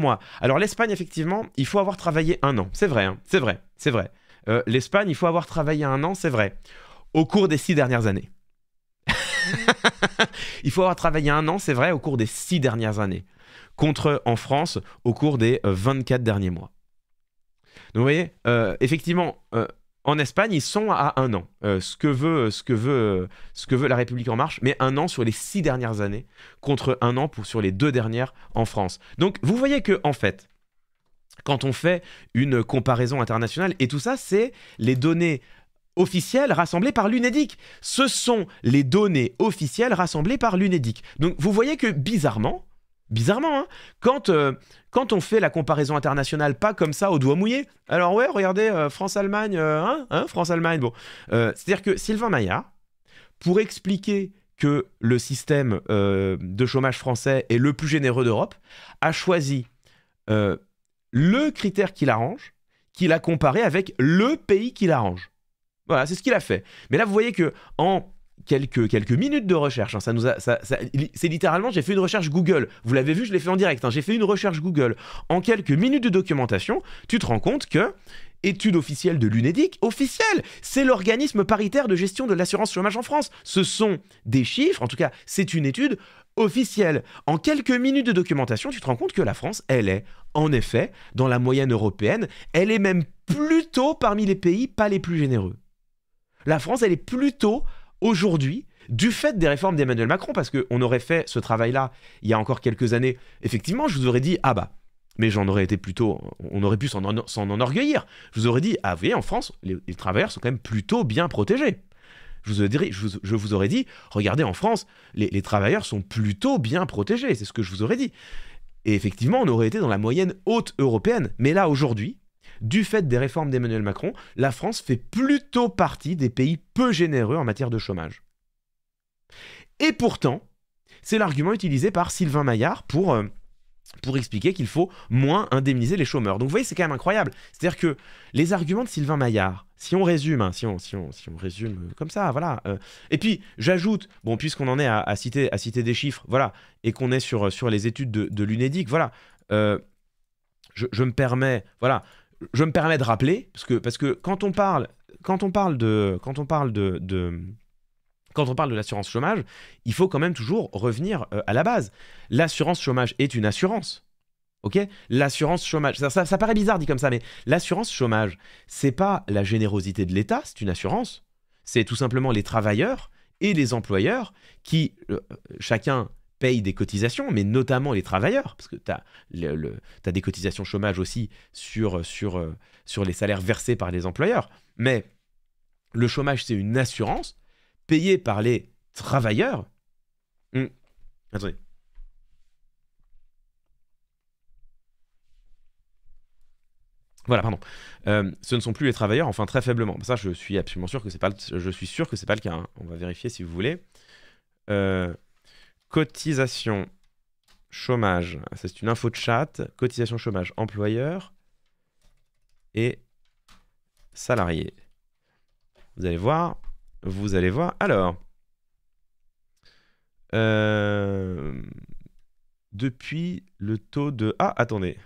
moi. Alors, l'Espagne, effectivement, il faut avoir travaillé un an. C'est vrai, hein, c'est vrai. L'Espagne, il faut avoir travaillé un an, c'est vrai. Au cours des 6 dernières années. Il faut avoir travaillé un an, c'est vrai, au cours des 6 dernières années. Contre, en France, au cours des 24 derniers mois. Donc vous voyez, effectivement, en Espagne, ils sont à un an. Ce que veut la République En Marche, mais un an sur les 6 dernières années, contre un an sur les 2 dernières en France. Donc vous voyez que, en fait, quand on fait une comparaison internationale, et tout ça, c'est les données officielles rassemblées par l'UNEDIC. Ce sont les données officielles rassemblées par l'UNEDIC. Donc vous voyez que bizarrement, hein, quand on fait la comparaison internationale pas comme ça au doigt mouillé, alors ouais, regardez, France-Allemagne, France-Allemagne, bon. C'est-à-dire que Sylvain Maillard, pour expliquer que le système de chômage français est le plus généreux d'Europe, a choisi le critère qui l'arrange, qu'il a comparé avec le pays qui l'arrange. Voilà, c'est ce qu'il a fait. Mais là, vous voyez que en quelques minutes de recherche, hein, c'est littéralement, j'ai fait une recherche Google. Vous l'avez vu, je l'ai fait en direct. Hein, j'ai fait une recherche Google. En quelques minutes de documentation, tu te rends compte que étude officielle de l'UNEDIC, officielle, c'est l'organisme paritaire de gestion de l'assurance chômage en France. Ce sont des chiffres, en tout cas, c'est une étude officielle. En quelques minutes de documentation, tu te rends compte que la France, elle est, en effet, dans la moyenne européenne, elle est même plutôt parmi les pays pas les plus généreux. La France, elle est plutôt, aujourd'hui, du fait des réformes d'Emmanuel Macron, parce qu'on aurait fait ce travail-là il y a encore quelques années, effectivement, je vous aurais dit, ah bah, mais j'en aurais été plutôt, on aurait pu s'en enorgueillir. Je vous aurais dit, ah vous voyez, en France, les travailleurs sont quand même plutôt bien protégés. Je vous aurais dit, regardez, en France, les travailleurs sont plutôt bien protégés, c'est ce que je vous aurais dit. Et effectivement, on aurait été dans la moyenne haute européenne. Mais là, aujourd'hui, du fait des réformes d'Emmanuel Macron, la France fait plutôt partie des pays peu généreux en matière de chômage. Et pourtant, c'est l'argument utilisé par Sylvain Maillard pour expliquer qu'il faut moins indemniser les chômeurs. Donc vous voyez, c'est quand même incroyable. C'est-à-dire que les arguments de Sylvain Maillard, si on résume, hein, si on résume comme ça, voilà. Et puis j'ajoute, bon, puisqu'on en est à citer des chiffres, voilà, et qu'on est sur les études de l'UNEDIC, voilà, je me permets de rappeler, parce que quand on parle de l'assurance chômage, il faut quand même toujours revenir à la base. L'assurance chômage est une assurance. Ok ? L'assurance chômage, ça paraît bizarre dit comme ça, mais l'assurance chômage, c'est pas la générosité de l'État, c'est une assurance. C'est tout simplement les travailleurs et les employeurs qui, chacun paye des cotisations, mais notamment les travailleurs, parce que tu as des cotisations chômage aussi sur les salaires versés par les employeurs. Mais le chômage, c'est une assurance payé par les travailleurs. Attendez. Voilà, pardon. Ce ne sont plus les travailleurs, enfin très faiblement. Ça, je suis absolument sûr que c'est pas le cas. Hein. On va vérifier si vous voulez. Cotisation chômage. C'est une info de chat. Cotisation chômage employeur et salarié. Vous allez voir. Alors, Depuis le taux de... Ah, attendez.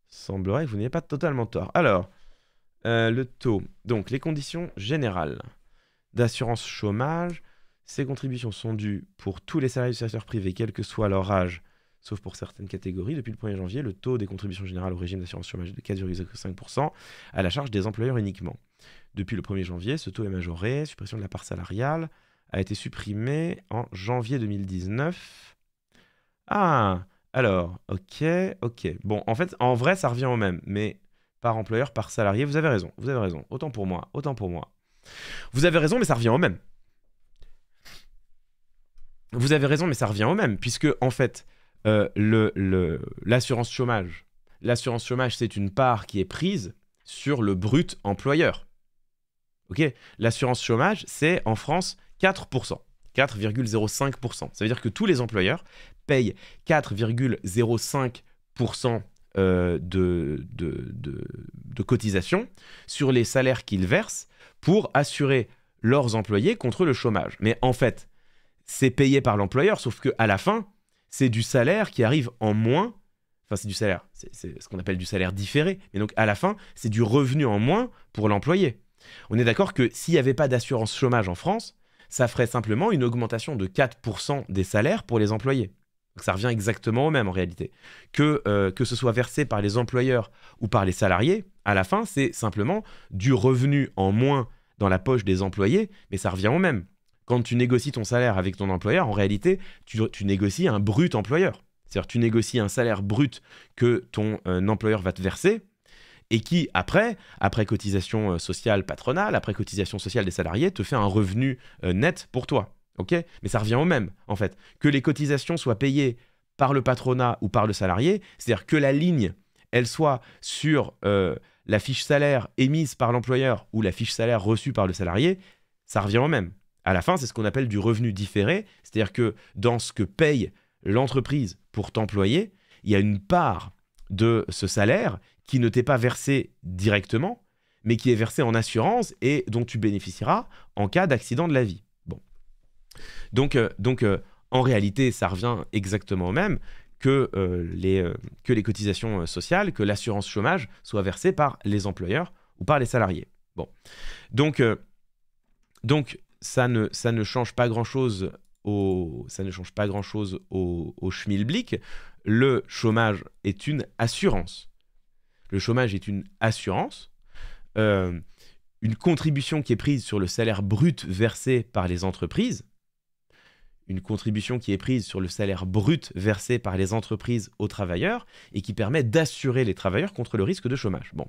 Semblerait que vous n'ayez pas totalement tort. Alors, le taux. Donc, les conditions générales d'assurance chômage. Ces contributions sont dues pour tous les salariés du secteur privé, quel que soit leur âge, sauf pour certaines catégories. Depuis le 1er janvier, le taux des contributions générales au régime d'assurance chômage est de 4,5% à la charge des employeurs uniquement. Depuis le 1er janvier, ce taux est majoré. Suppression de la part salariale a été supprimée en janvier 2019. Ah, alors, ok. Bon, en fait, en vrai, ça revient au même, mais par employeur, par salarié, vous avez raison. Autant pour moi. Vous avez raison, mais ça revient au même. Puisque, en fait, l'assurance chômage, c'est une part qui est prise sur le brut employeur. Ok ? L'assurance chômage, c'est en France 4%, 4,05%. Ça veut dire que tous les employeurs payent 4,05% de cotisation sur les salaires qu'ils versent pour assurer leurs employés contre le chômage. Mais en fait, c'est payé par l'employeur, sauf qu'à la fin, c'est du salaire qui arrive en moins. Enfin, c'est du salaire, c'est ce qu'on appelle du salaire différé. Et donc, à la fin, c'est du revenu en moins pour l'employé. On est d'accord que s'il n'y avait pas d'assurance chômage en France, ça ferait simplement une augmentation de 4% des salaires pour les employés. Donc, ça revient exactement au même en réalité. Que ce soit versé par les employeurs ou par les salariés, à la fin, c'est simplement du revenu en moins dans la poche des employés, mais ça revient au même. Quand tu négocies ton salaire avec ton employeur, en réalité, tu négocies un brut employeur. C'est-à-dire tu négocies un salaire brut que ton employeur va te verser et qui, après cotisation sociale patronale, après cotisation sociale des salariés, te fait un revenu net pour toi. Okay ? Mais ça revient au même, en fait. Que les cotisations soient payées par le patronat ou par le salarié, c'est-à-dire que la ligne, elle soit sur la fiche salaire émise par l'employeur ou la fiche salaire reçue par le salarié, ça revient au même. À la fin, c'est ce qu'on appelle du revenu différé, c'est-à-dire que dans ce que paye l'entreprise pour t'employer, il y a une part de ce salaire qui ne t'est pas versé directement, mais qui est versé en assurance et dont tu bénéficieras en cas d'accident de la vie. Bon. Donc, en réalité, ça revient exactement au même que les cotisations sociales, que l'assurance chômage soit versée par les employeurs ou par les salariés. Bon. Donc ça ne change pas grand-chose au schmilblick. Le chômage est une assurance. Une contribution qui est prise sur le salaire brut versé par les entreprises. Aux travailleurs et qui permet d'assurer les travailleurs contre le risque de chômage. Bon.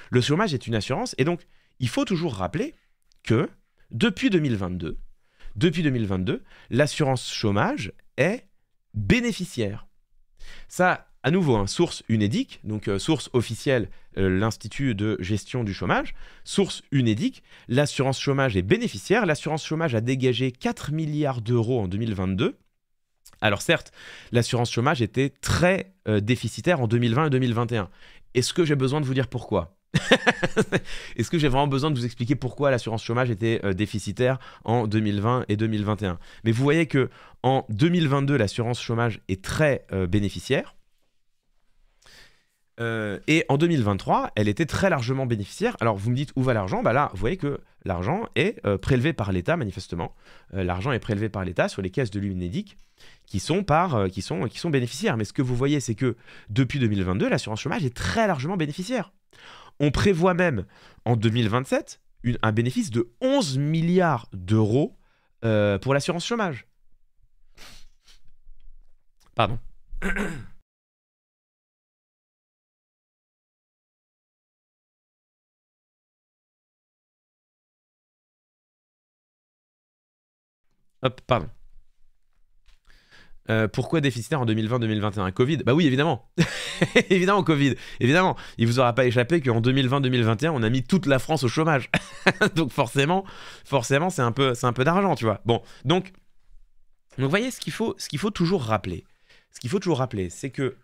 Le chômage est une assurance et donc il faut toujours rappeler que depuis 2022, l'assurance chômage est bénéficiaire. Ça, à nouveau, source UNEDIC, donc source officielle, l'Institut de gestion du chômage, source UNEDIC, l'assurance chômage est bénéficiaire. L'assurance chômage a dégagé 4 milliards d'euros en 2022. Alors certes, l'assurance chômage était très déficitaire en 2020 et 2021. Est-ce que j'ai besoin de vous dire pourquoi ? Est-ce que j'ai vraiment besoin de vous expliquer pourquoi l'assurance chômage était déficitaire en 2020 et 2021 ? Mais vous voyez que en 2022, l'assurance chômage est très bénéficiaire. Et en 2023, elle était très largement bénéficiaire. Alors vous me dites où va l'argent ? Bah là, vous voyez que l'argent est prélevé par l'État, manifestement. L'argent est prélevé par l'État sur les caisses de l'UNEDIC qui sont bénéficiaires. Mais ce que vous voyez, c'est que depuis 2022, l'assurance chômage est très largement bénéficiaire. On prévoit même en 2027 un bénéfice de 11 milliards d'euros pour l'assurance chômage. Pardon. Hop, pardon. Pourquoi déficitaire en 2020-2021 ? Covid ? Bah oui, évidemment. Évidemment, Covid. Évidemment. Il vous aura pas échappé qu'en 2020-2021, on a mis toute la France au chômage. Donc forcément, c'est un peu d'argent, tu vois. Bon, donc vous voyez, ce qu'il faut toujours rappeler. C'est que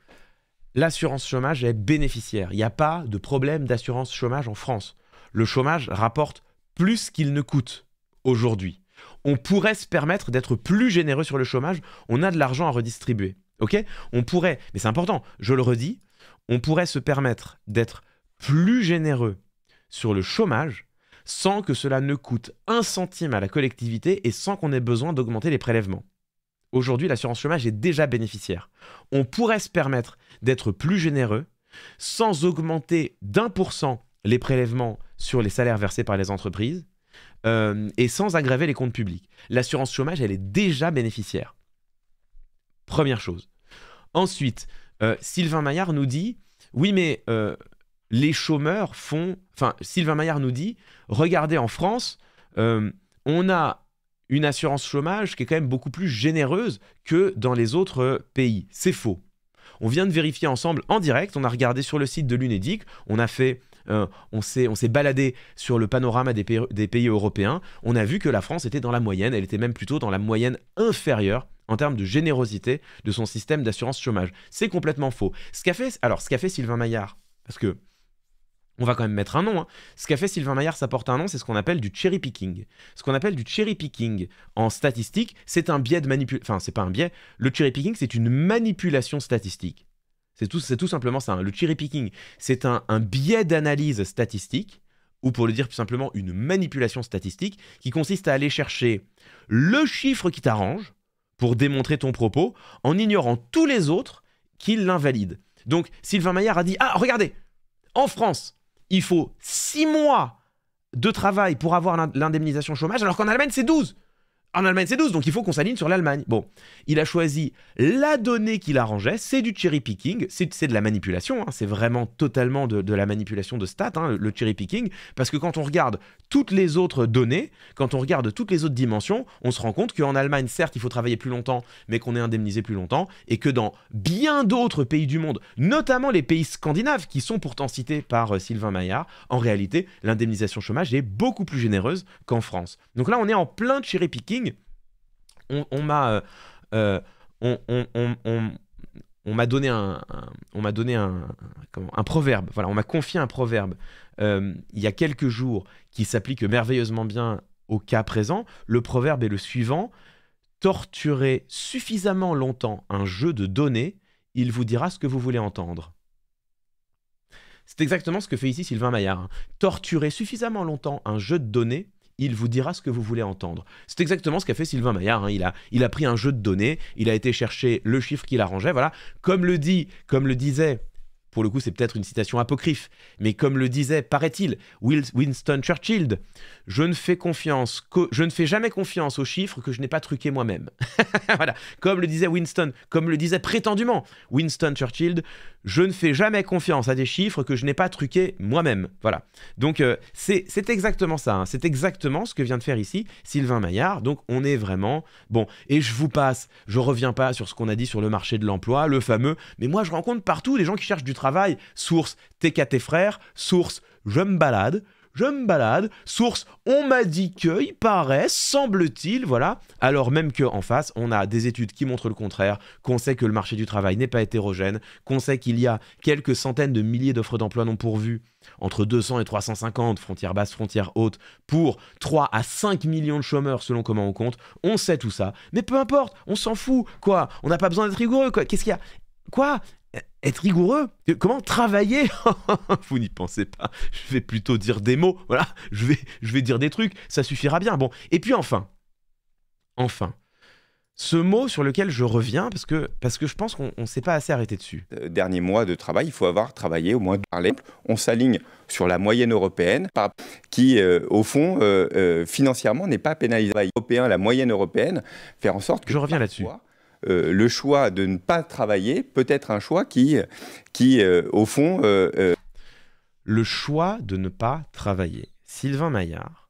l'assurance chômage est bénéficiaire. Il n'y a pas de problème d'assurance chômage en France. Le chômage rapporte plus qu'il ne coûte aujourd'hui. on pourrait se permettre d'être plus généreux sur le chômage. On a de l'argent à redistribuer. Ok ? On pourrait, mais c'est important, je le redis, on pourrait se permettre d'être plus généreux sur le chômage sans que cela ne coûte un centime à la collectivité et sans qu'on ait besoin d'augmenter les prélèvements. Aujourd'hui, l'assurance chômage est déjà bénéficiaire. On pourrait se permettre d'être plus généreux sans augmenter d'1% les prélèvements sur les salaires versés par les entreprises et sans aggraver les comptes publics. L'assurance chômage, elle est déjà bénéficiaire. Première chose. Ensuite, Sylvain Maillard nous dit « Oui, mais les chômeurs font... » Enfin, Sylvain Maillard nous dit « Regardez, en France, on a une assurance chômage qui est quand même beaucoup plus généreuse que dans les autres pays. » C'est faux. On vient de vérifier ensemble en direct, on a regardé sur le site de l'Unédic, on s'est baladé sur le panorama des pays européens, on a vu que la France était dans la moyenne, elle était même plutôt dans la moyenne inférieure en termes de générosité de son système d'assurance chômage. C'est complètement faux. Ce qu'a fait Sylvain Maillard, parce que on va quand même mettre un nom, hein. Ce qu'a fait Sylvain Maillard, ça porte un nom, c'est ce qu'on appelle du cherry picking. Ce qu'on appelle du cherry picking en statistique, c'est un biais de manipulation. Enfin, c'est pas un biais. Le cherry picking, c'est une manipulation statistique. C'est tout simplement ça. Hein. Le cherry picking, c'est un biais d'analyse statistique, ou pour le dire plus simplement, une manipulation statistique qui consiste à aller chercher le chiffre qui t'arrange pour démontrer ton propos en ignorant tous les autres qui l'invalident. Donc, Sylvain Maillard a dit « Ah, regardez, en France, il faut 6 mois de travail pour avoir l'indemnisation chômage, alors qu'en Allemagne, c'est 12. En Allemagne, c'est 12, donc il faut qu'on s'aligne sur l'Allemagne. Bon, il a choisi la donnée qui l'arrangeait, c'est du cherry picking, c'est de la manipulation, hein, c'est vraiment totalement de la manipulation de stats, hein, le cherry picking, parce que quand on regarde toutes les autres données, quand on regarde toutes les autres dimensions, on se rend compte qu'en Allemagne, certes, il faut travailler plus longtemps, mais qu'on est indemnisé plus longtemps, et que dans bien d'autres pays du monde, notamment les pays scandinaves, qui sont pourtant cités par Sylvain Maillard, en réalité, l'indemnisation chômage est beaucoup plus généreuse qu'en France. Donc là, on est en plein cherry picking. On m'a donné un proverbe. Voilà, on m'a confié un proverbe il y a quelques jours qui s'applique merveilleusement bien au cas présent. Le proverbe est le suivant: torturez suffisamment longtemps un jeu de données, il vous dira ce que vous voulez entendre. C'est exactement ce que fait ici Sylvain Maillard. Hein. Torturez suffisamment longtemps un jeu de données, il vous dira ce que vous voulez entendre. C'est exactement ce qu'a fait Sylvain Maillard. Hein. Il a pris un jeu de données, il a été chercher le chiffre qui l'arrangeait. Voilà. Comme le disait, pour le coup c'est peut-être une citation apocryphe, mais comme le disait, paraît-il, Winston Churchill, je ne fais jamais confiance aux chiffres que je n'ai pas truqués moi-même. Voilà. Comme le disait prétendument Winston Churchill, je ne fais jamais confiance à des chiffres que je n'ai pas truqués moi-même. Voilà. Donc c'est exactement ça. Hein. C'est exactement ce que vient de faire ici Sylvain Maillard. Donc on est vraiment... Bon, et je reviens pas sur ce qu'on a dit sur le marché de l'emploi, le fameux... Mais moi je rencontre partout des gens qui cherchent du travail. Source, TK tes frères. Source, je me balade. Source, on m'a dit que, il paraît, semble-t-il, voilà. Alors même qu'en face, on a des études qui montrent le contraire, qu'on sait que le marché du travail n'est pas hétérogène, qu'on sait qu'il y a quelques centaines de milliers d'offres d'emploi non pourvues, entre 200 et 350, frontières basses, frontières hautes, pour 3 à 5 millions de chômeurs selon comment on compte. On sait tout ça, mais peu importe, on s'en fout, quoi. On n'a pas besoin d'être rigoureux, quoi. Qu'est-ce qu'il y a ? Quoi ? Être rigoureux? Comment travailler? Vous n'y pensez pas. Je vais plutôt dire des mots. Voilà, je vais dire des trucs. Ça suffira bien. Bon, et puis enfin, ce mot sur lequel je reviens, parce que je pense qu'on ne s'est pas assez arrêté dessus. Dernier mois de travail, il faut avoir travaillé au moins par l'exemple. On s'aligne sur la moyenne européenne, qui, au fond, financièrement, n'est pas pénalisée. La moyenne européenne, faire en sorte que... Je reviens là-dessus. Le choix de ne pas travailler peut être un choix qui au fond... Le choix de ne pas travailler. Sylvain Maillard,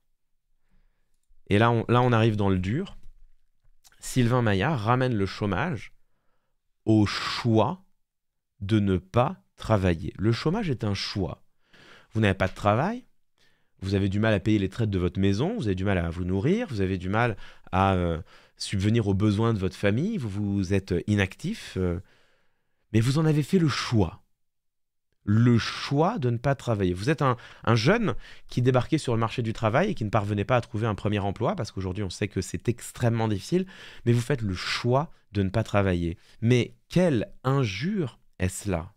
et là on arrive dans le dur, Sylvain Maillard ramène le chômage au choix de ne pas travailler. Le chômage est un choix. Vous n'avez pas de travail, vous avez du mal à payer les traites de votre maison, vous avez du mal à vous nourrir, vous avez du mal à... subvenir aux besoins de votre famille, vous êtes inactif, mais vous en avez fait le choix. le choix de ne pas travailler. Vous êtes un jeune qui débarquait sur le marché du travail et qui ne parvenait pas à trouver un premier emploi, parce qu'aujourd'hui on sait que c'est extrêmement difficile, mais vous faites le choix de ne pas travailler. Mais quelle injure est-ce là?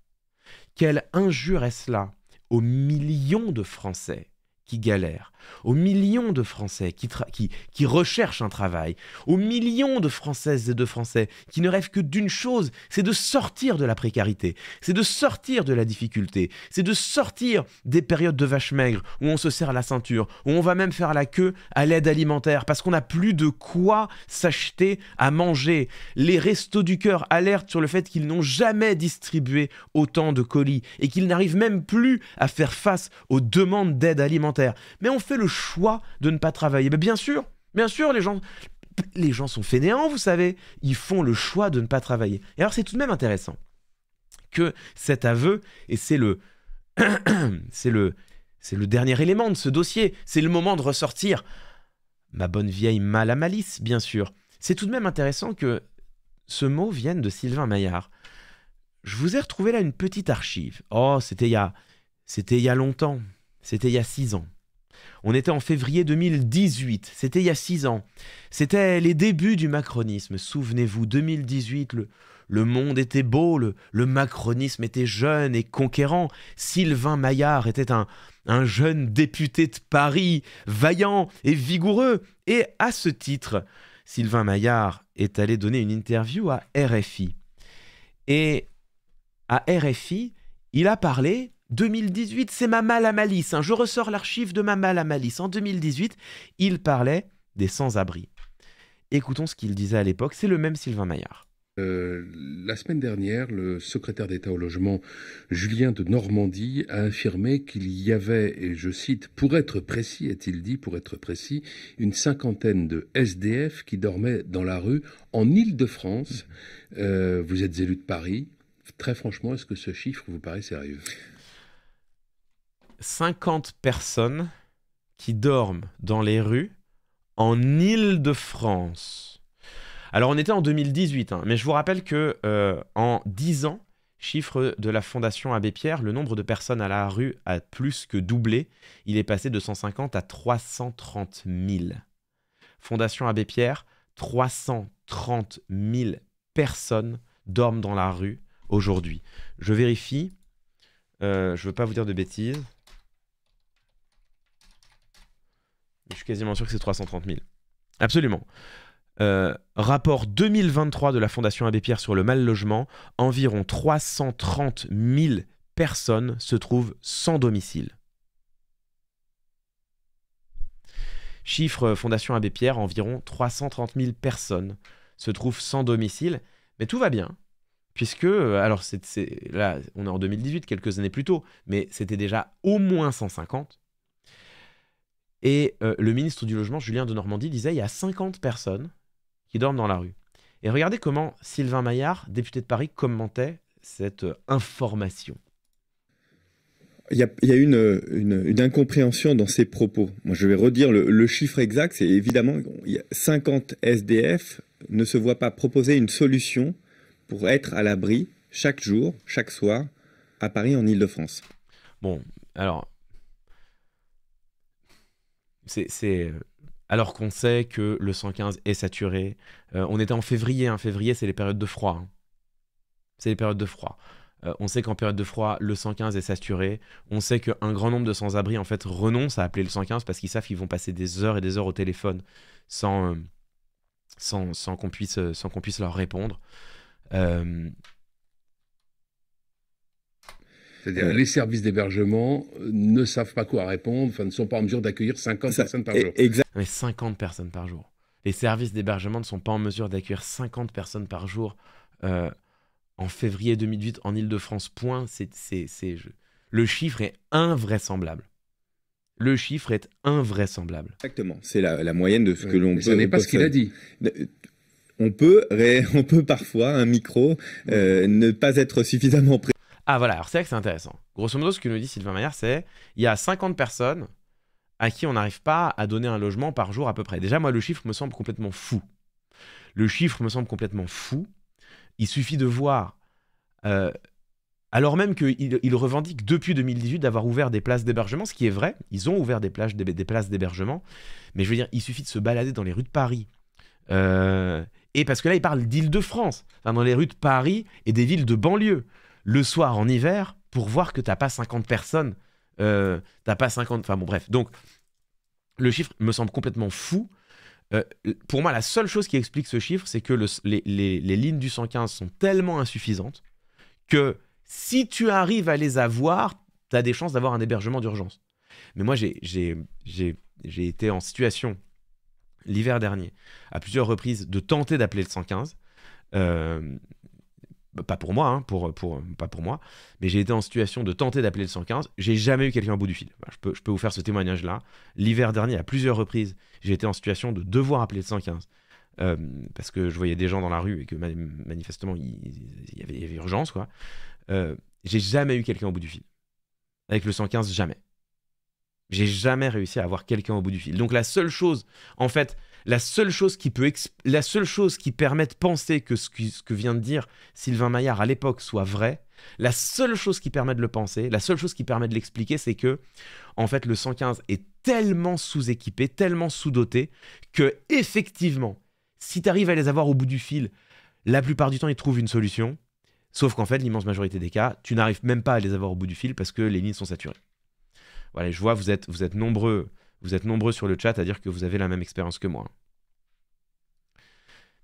Quelle injure est-ce là aux millions de Français qui galèrent, aux millions de Français qui recherchent un travail, aux millions de Françaises et de Français qui ne rêvent que d'une chose, c'est de sortir de la précarité, c'est de sortir de la difficulté, c'est de sortir des périodes de vache maigre où on se serre la ceinture, où on va même faire la queue à l'aide alimentaire parce qu'on n'a plus de quoi s'acheter à manger. Les Restos du Cœur alertent sur le fait qu'ils n'ont jamais distribué autant de colis et qu'ils n'arrivent même plus à faire face aux demandes d'aide alimentaire. Mais on fait le choix de ne pas travailler. Mais bien sûr, les gens sont fainéants, vous savez. Ils font le choix de ne pas travailler. Et alors, c'est tout de même intéressant que cet aveu, et c'est le dernier élément de ce dossier, c'est le moment de ressortir ma bonne vieille mal à malice, bien sûr. C'est tout de même intéressant que ce mot vienne de Sylvain Maillard. Je vous ai retrouvé là une petite archive. Oh, c'était il y a longtemps. C'était il y a 6 ans. On était en février 2018. C'était il y a 6 ans. C'était les débuts du macronisme. Souvenez-vous, 2018, le monde était beau, le macronisme était jeune et conquérant. Sylvain Maillard était un jeune député de Paris, vaillant et vigoureux. Et à ce titre, Sylvain Maillard est allé donner une interview à RFI. Et à RFI, il a parlé... 2018, c'est ma mal à malice. Je ressors l'archive de ma mal à malice. En 2018, il parlait des sans-abri. Écoutons ce qu'il disait à l'époque. C'est le même Sylvain Maillard. La semaine dernière, le secrétaire d'État au logement, Julien de Normandie, a affirmé qu'il y avait, et je cite, pour être précis, a-t-il dit, pour être précis, une 50aine de SDF qui dormaient dans la rue en Île-de-France. Vous êtes élu de Paris. Très franchement, est-ce que ce chiffre vous paraît sérieux ? 50 personnes qui dorment dans les rues en Île-de-France. Alors, on était en 2018, mais je vous rappelle que en 10 ans, chiffre de la Fondation Abbé Pierre, le nombre de personnes à la rue a plus que doublé. Il est passé de 150 à 330 000. Fondation Abbé Pierre, 330 000 personnes dorment dans la rue aujourd'hui. Je vérifie. Je ne veux pas vous dire de bêtises. Je suis quasiment sûr que c'est 330 000. Absolument. Rapport 2023 de la Fondation Abbé Pierre sur le mal-logement, environ 330 000 personnes se trouvent sans domicile. Chiffre Fondation Abbé Pierre, environ 330 000 personnes se trouvent sans domicile. Mais tout va bien, puisque, alors là, on est en 2018, quelques années plus tôt, mais c'était déjà au moins 150. Et le ministre du Logement, Julien de Normandie, disait il y a 50 personnes qui dorment dans la rue. Et regardez comment Sylvain Maillard, député de Paris, commentait cette information. Il y a une incompréhension dans ces propos. Moi, je vais redire le chiffre exact. C'est évidemment 50 SDF ne se voient pas proposer une solution pour être à l'abri chaque jour, chaque soir, à Paris, en Île-de-France. Bon, alors... Alors qu'on sait que le 115 est saturé. On était en février. Février, c'est les périodes de froid. C'est les périodes de froid. On sait qu'en période de froid, le 115 est saturé. On sait qu'un grand nombre de sans-abri en fait renoncent à appeler le 115 parce qu'ils savent qu'ils vont passer des heures et des heures au téléphone sans qu'on puisse leur répondre. C'est-à-dire les services d'hébergement ne savent pas quoi répondre, ne sont pas en mesure d'accueillir 50 personnes par jour. Mais 50 personnes par jour. Les services d'hébergement ne sont pas en mesure d'accueillir 50 personnes par jour en février 2008 en Île-de-France. Point. Le chiffre est invraisemblable. Le chiffre est invraisemblable. Exactement. C'est la moyenne de ce que l'on peut... Ce n'est pas ce qu'il a dit. On peut parfois, un micro, ne pas être suffisamment prêt. Ah voilà, alors c'est vrai que c'est intéressant. Grosso modo, ce que nous dit Sylvain Maillard, c'est il y a 50 personnes à qui on n'arrive pas à donner un logement par jour à peu près. Déjà, moi, le chiffre me semble complètement fou. Il suffit de voir Alors même qu'ils revendiquent depuis 2018 d'avoir ouvert des places d'hébergement, ce qui est vrai, ils ont ouvert des places d'hébergement, mais je veux dire, il suffit de se balader dans les rues de Paris. Et parce que là, ils parlent d'Île-de-France, enfin, dans les rues de Paris et des villes de banlieue, le soir en hiver, pour voir que t'as pas 50 personnes, t'as pas 50... Enfin bon, bref. Donc, le chiffre me semble complètement fou. Pour moi, la seule chose qui explique ce chiffre, c'est que les lignes du 115 sont tellement insuffisantes que si tu arrives à les avoir, tu as des chances d'avoir un hébergement d'urgence. Mais moi, j'ai été en situation, l'hiver dernier, à plusieurs reprises, de tenter d'appeler le 115. Pas pour moi, hein, pas pour moi, mais j'ai été en situation de tenter d'appeler le 115. J'ai jamais eu quelqu'un au bout du fil. Je peux vous faire ce témoignage-là. L'hiver dernier, à plusieurs reprises, j'ai été en situation de devoir appeler le 115 parce que je voyais des gens dans la rue et que manifestement, il y avait urgence, quoi. J'ai jamais eu quelqu'un au bout du fil. Avec le 115, jamais. J'ai jamais réussi à avoir quelqu'un au bout du fil. Donc la seule chose, en fait, la seule chose qui permet de penser que ce que vient de dire Sylvain Maillard à l'époque soit vrai, la seule chose qui permet de le penser, la seule chose qui permet de l'expliquer, c'est que, en fait, le 115 est tellement sous-équipé, tellement sous-doté, que, effectivement, si tu arrives à les avoir au bout du fil, la plupart du temps, ils trouvent une solution. Sauf qu'en fait, l'immense majorité des cas, tu n'arrives même pas à les avoir au bout du fil parce que les lignes sont saturées. Voilà, je vois, vous êtes nombreux sur le chat à dire que vous avez la même expérience que moi.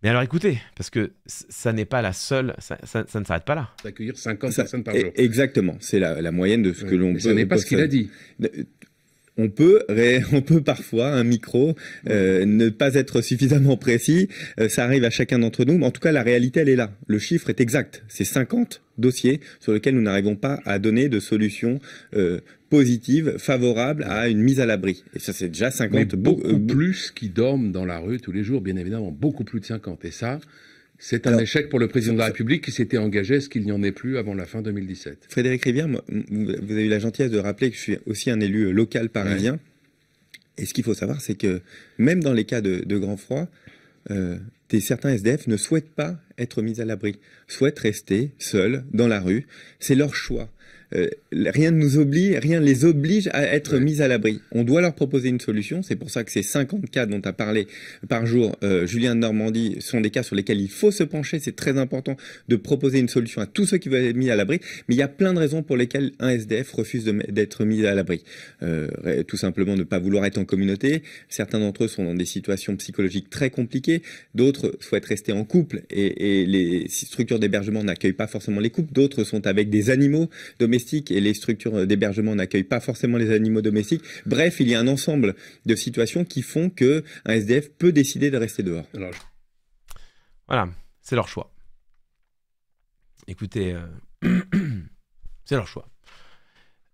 Mais alors écoutez, parce que ça n'est pas la seule, ça ne s'arrête pas là. D'accueillir 50 personnes par jour. Exactement, c'est la moyenne de ce que l'on peut... Ce n'est pas ce qu'il a dit. On peut parfois, un micro, ne pas être suffisamment précis. Ça arrive à chacun d'entre nous. Mais en tout cas, la réalité, elle est là. Le chiffre est exact. C'est 50 dossiers sur lesquels nous n'arrivons pas à donner de solutions positives, favorables à une mise à l'abri. Et ça, c'est déjà 50. Mais beaucoup plus qui dorment dans la rue tous les jours, bien évidemment. Beaucoup plus de 50. Et ça... C'est un échec pour le président de la République qui s'était engagé à ce qu'il n'y en ait plus avant la fin 2017. Frédéric Rivière, vous avez eu la gentillesse de rappeler que je suis aussi un élu local parisien. Ouais. Et ce qu'il faut savoir, c'est que même dans les cas de grand froid, certains SDF ne souhaitent pas être mis à l'abri, souhaitent rester seuls dans la rue. C'est leur choix. Rien ne les oblige à être mis à l'abri. On doit leur proposer une solution. C'est pour ça que ces 50 cas dont tu as parlé par jour, Julien de Normandie, sont des cas sur lesquels il faut se pencher. C'est très important de proposer une solution à tous ceux qui veulent être mis à l'abri. Mais il y a plein de raisons pour lesquelles un SDF refuse d'être mis à l'abri. Tout simplement ne pas vouloir être en communauté. Certains d'entre eux sont dans des situations psychologiques très compliquées. D'autres souhaitent rester en couple et les structures d'hébergement n'accueillent pas forcément les couples. D'autres sont avec des animaux domestiques et les structures d'hébergement n'accueillent pas forcément les animaux domestiques. Bref, il y a un ensemble de situations qui font qu'un SDF peut décider de rester dehors. Alors, voilà, c'est leur choix. Écoutez, c'est leur choix.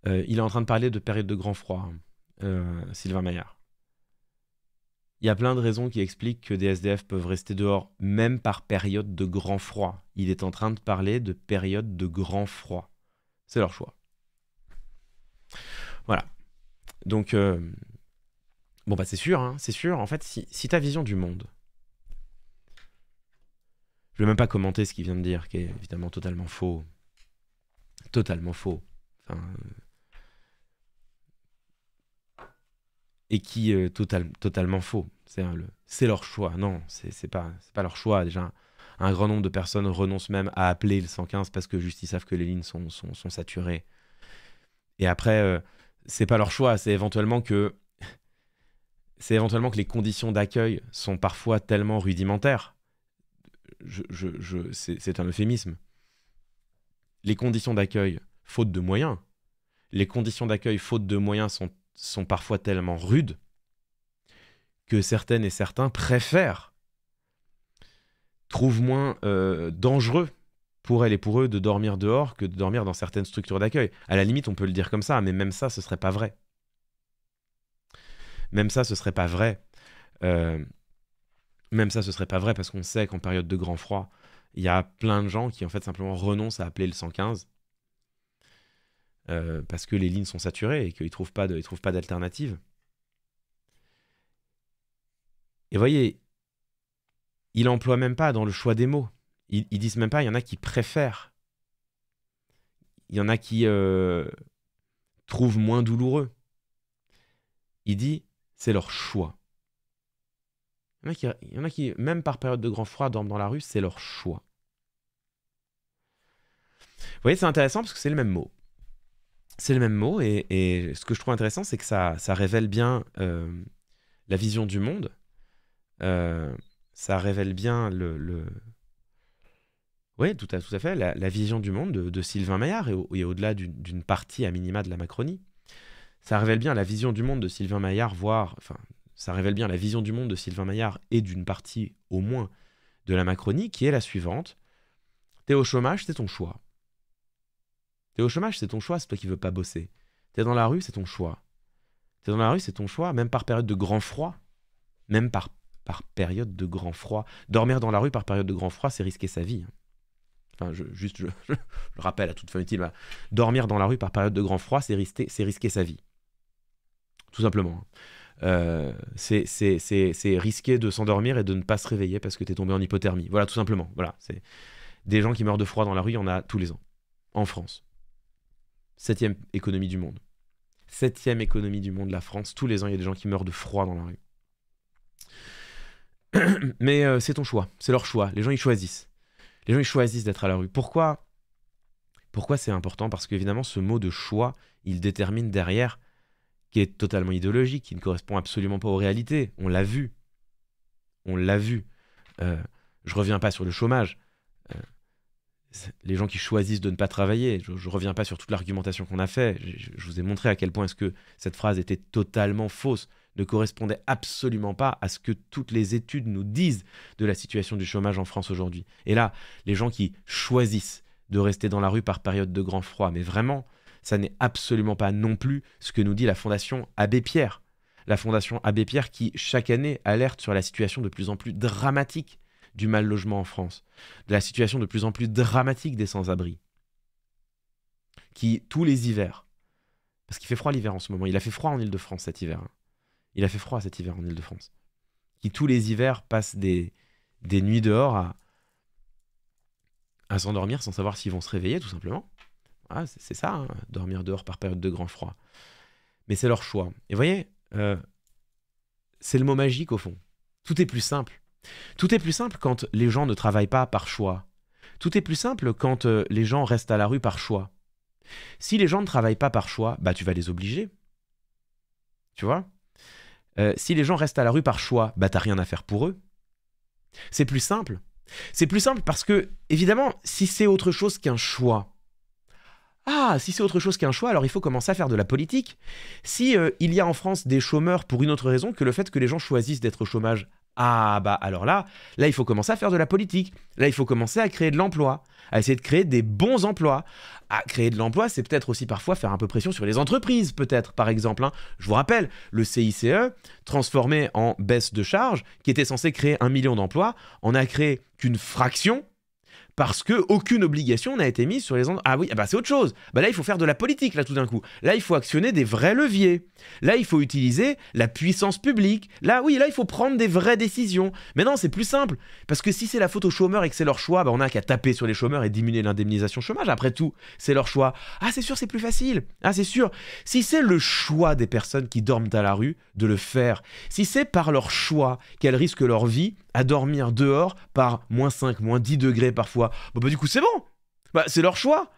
Il est en train de parler de période de grand froid, Sylvain Maillard. Il y a plein de raisons qui expliquent que des SDF peuvent rester dehors, même par période de grand froid. Il est en train de parler de période de grand froid. C'est leur choix. Voilà. Donc, bon, bah c'est sûr, hein, c'est sûr. En fait, si ta vision du monde... Je ne vais même pas commenter ce qu'il vient de dire, qui est évidemment totalement faux. Totalement faux. Enfin, et qui est totalement faux. C'est leur choix. Non, c'est pas leur choix. Déjà, un grand nombre de personnes renoncent même à appeler le 115 parce que juste ils savent que les lignes sont saturées. Et après, c'est pas leur choix. C'est éventuellement que les conditions d'accueil sont parfois tellement rudimentaires. C'est un euphémisme. Les conditions d'accueil, faute de moyens, sont parfois tellement rudes que certaines et certains trouvent moins dangereux pour elles et pour eux de dormir dehors que de dormir dans certaines structures d'accueil. À la limite, on peut le dire comme ça, mais même ça, ce serait pas vrai. Même ça, ce serait pas vrai parce qu'on sait qu'en période de grand froid, il y a plein de gens qui en fait simplement renoncent à appeler le 115 parce que les lignes sont saturées et qu'ils trouvent pas d'alternative. Et voyez, il emploie même pas dans le choix des mots. Ils disent même pas, il y en a qui préfèrent. il y en a qui trouvent moins douloureux. Il dit, c'est leur choix. Il y en a qui, même par période de grand froid, dorment dans la rue, c'est leur choix. Vous voyez, c'est intéressant parce que c'est le même mot. C'est le même mot, et ce que je trouve intéressant, c'est que ça révèle bien la vision du monde. Ça révèle bien oui, tout à fait, la vision du monde de Sylvain Maillard, et au-delà d'une partie à minima de la Macronie. Ça révèle bien la vision du monde de Sylvain Maillard, ça révèle bien la vision du monde de Sylvain Maillard et d'une partie, au moins, de la Macronie, qui est la suivante. T'es au chômage, c'est ton choix. T'es au chômage, c'est ton choix, c'est toi qui veux pas bosser. T'es dans la rue, c'est ton choix. T'es dans la rue, c'est ton choix, même par période de grand froid. Même par période de grand froid. Dormir dans la rue par période de grand froid, c'est risquer sa vie. Enfin, je le rappelle à toute fin utile. Dormir dans la rue par période de grand froid, c'est risquer sa vie. Tout simplement. C'est risquer de s'endormir et de ne pas se réveiller parce que t'es tombé en hypothermie. Voilà, tout simplement. Voilà, c'est des gens qui meurent de froid dans la rue, il y en a tous les ans. En France. 7e économie du monde. 7e économie du monde, la France. Tous les ans, il y a des gens qui meurent de froid dans la rue. Mais c'est ton choix. C'est leur choix. Les gens, ils choisissent. Les gens, ils choisissent d'être à la rue. Pourquoi c'est important? Parce qu'évidemment, ce mot de choix, il détermine derrière, qui est totalement idéologique, qui ne correspond absolument pas aux réalités. On l'a vu. On l'a vu. Je reviens pas sur le chômage. Les gens qui choisissent de ne pas travailler, je reviens pas sur toute l'argumentation qu'on a fait. Je vous ai montré à quel point est-ce que cette phrase était totalement fausse, ne correspondait absolument pas à ce que toutes les études nous disent de la situation du chômage en France aujourd'hui. Et là, les gens qui choisissent de rester dans la rue par période de grand froid, mais vraiment, ça n'est absolument pas non plus ce que nous dit la Fondation Abbé Pierre. La Fondation Abbé Pierre qui, chaque année, alerte sur la situation de plus en plus dramatique du mal logement en France, de la situation de plus en plus dramatique des sans-abri, qui, tous les hivers, parce qu'il fait froid l'hiver en ce moment, il a fait froid en Île-de-France cet hiver, hein. Il a fait froid cet hiver en Île-de-France, qui tous les hivers passent des nuits dehors à s'endormir sans savoir s'ils vont se réveiller, tout simplement. Ah, c'est ça, hein, dormir dehors par période de grand froid. Mais c'est leur choix. Et vous voyez, c'est le mot magique au fond. Tout est plus simple. Tout est plus simple quand les gens ne travaillent pas par choix. Tout est plus simple quand les gens restent à la rue par choix. Si les gens ne travaillent pas par choix, bah tu vas les obliger. Tu vois ? Si les gens restent à la rue par choix, bah t'as rien à faire pour eux. C'est plus simple. C'est plus simple parce que, évidemment, si c'est autre chose qu'un choix, si c'est autre chose qu'un choix, alors il faut commencer à faire de la politique. Si il y a en France des chômeurs pour une autre raison que le fait que les gens choisissent d'être au chômage, alors là, il faut commencer à faire de la politique. Là, il faut commencer à créer de l'emploi, à essayer de créer des bons emplois. À créer de l'emploi, c'est peut-être aussi parfois faire un peu pression sur les entreprises, peut-être, par exemple. Je vous rappelle, le CICE, transformé en baisse de charges, qui était censé créer 1 million d'emplois, en a créé qu'une fraction, parce qu'aucune obligation n'a été mise sur les entreprises. C'est autre chose. Là, il faut faire de la politique, là, tout d'un coup. Là, il faut actionner des vrais leviers. Là, il faut utiliser la puissance publique. Là, il faut prendre des vraies décisions. Mais non, c'est plus simple. Parce que si c'est la faute aux chômeurs et que c'est leur choix, on n'a qu'à taper sur les chômeurs et diminuer l'indemnisation chômage. Après tout, c'est leur choix. C'est sûr, c'est plus facile. C'est sûr. Si c'est le choix des personnes qui dorment à la rue de le faire, si c'est par leur choix qu'elles risquent leur vie à dormir dehors par -5, -10 degrés parfois, du coup c'est bon, c'est leur choix.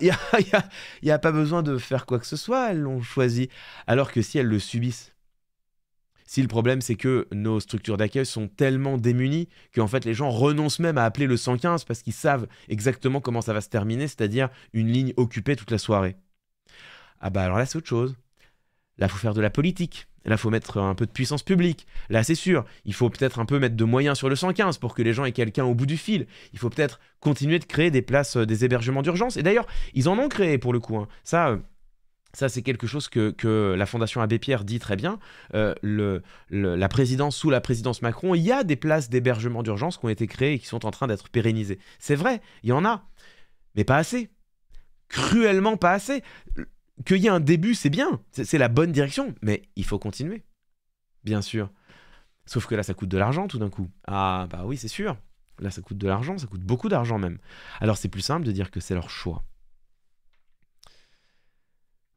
Il y a pas besoin de faire quoi que ce soit, elles l'ont choisi. Alors que si elles le subissent, si le problème c'est que nos structures d'accueil sont tellement démunies qu'en fait les gens renoncent même à appeler le 115 parce qu'ils savent exactement comment ça va se terminer, c'est-à-dire une ligne occupée toute la soirée. Alors là c'est autre chose. Là, il faut faire de la politique. Là, il faut mettre un peu de puissance publique. Là, c'est sûr, il faut peut-être un peu mettre de moyens sur le 115 pour que les gens aient quelqu'un au bout du fil. Il faut peut-être continuer de créer des places, des hébergements d'urgence. Et d'ailleurs, ils en ont créé pour le coup. Ça, c'est quelque chose que la Fondation Abbé Pierre dit très bien. La présidence, sous la présidence Macron, il y a des places d'hébergement d'urgence qui ont été créées et qui sont en train d'être pérennisées. C'est vrai, il y en a. Mais pas assez. Cruellement pas assez. Qu'il y ait un début, c'est bien, c'est la bonne direction, mais il faut continuer, bien sûr. Sauf que là, ça coûte de l'argent tout d'un coup. Oui, c'est sûr. Là, ça coûte de l'argent, ça coûte beaucoup d'argent même. Alors, c'est plus simple de dire que c'est leur choix.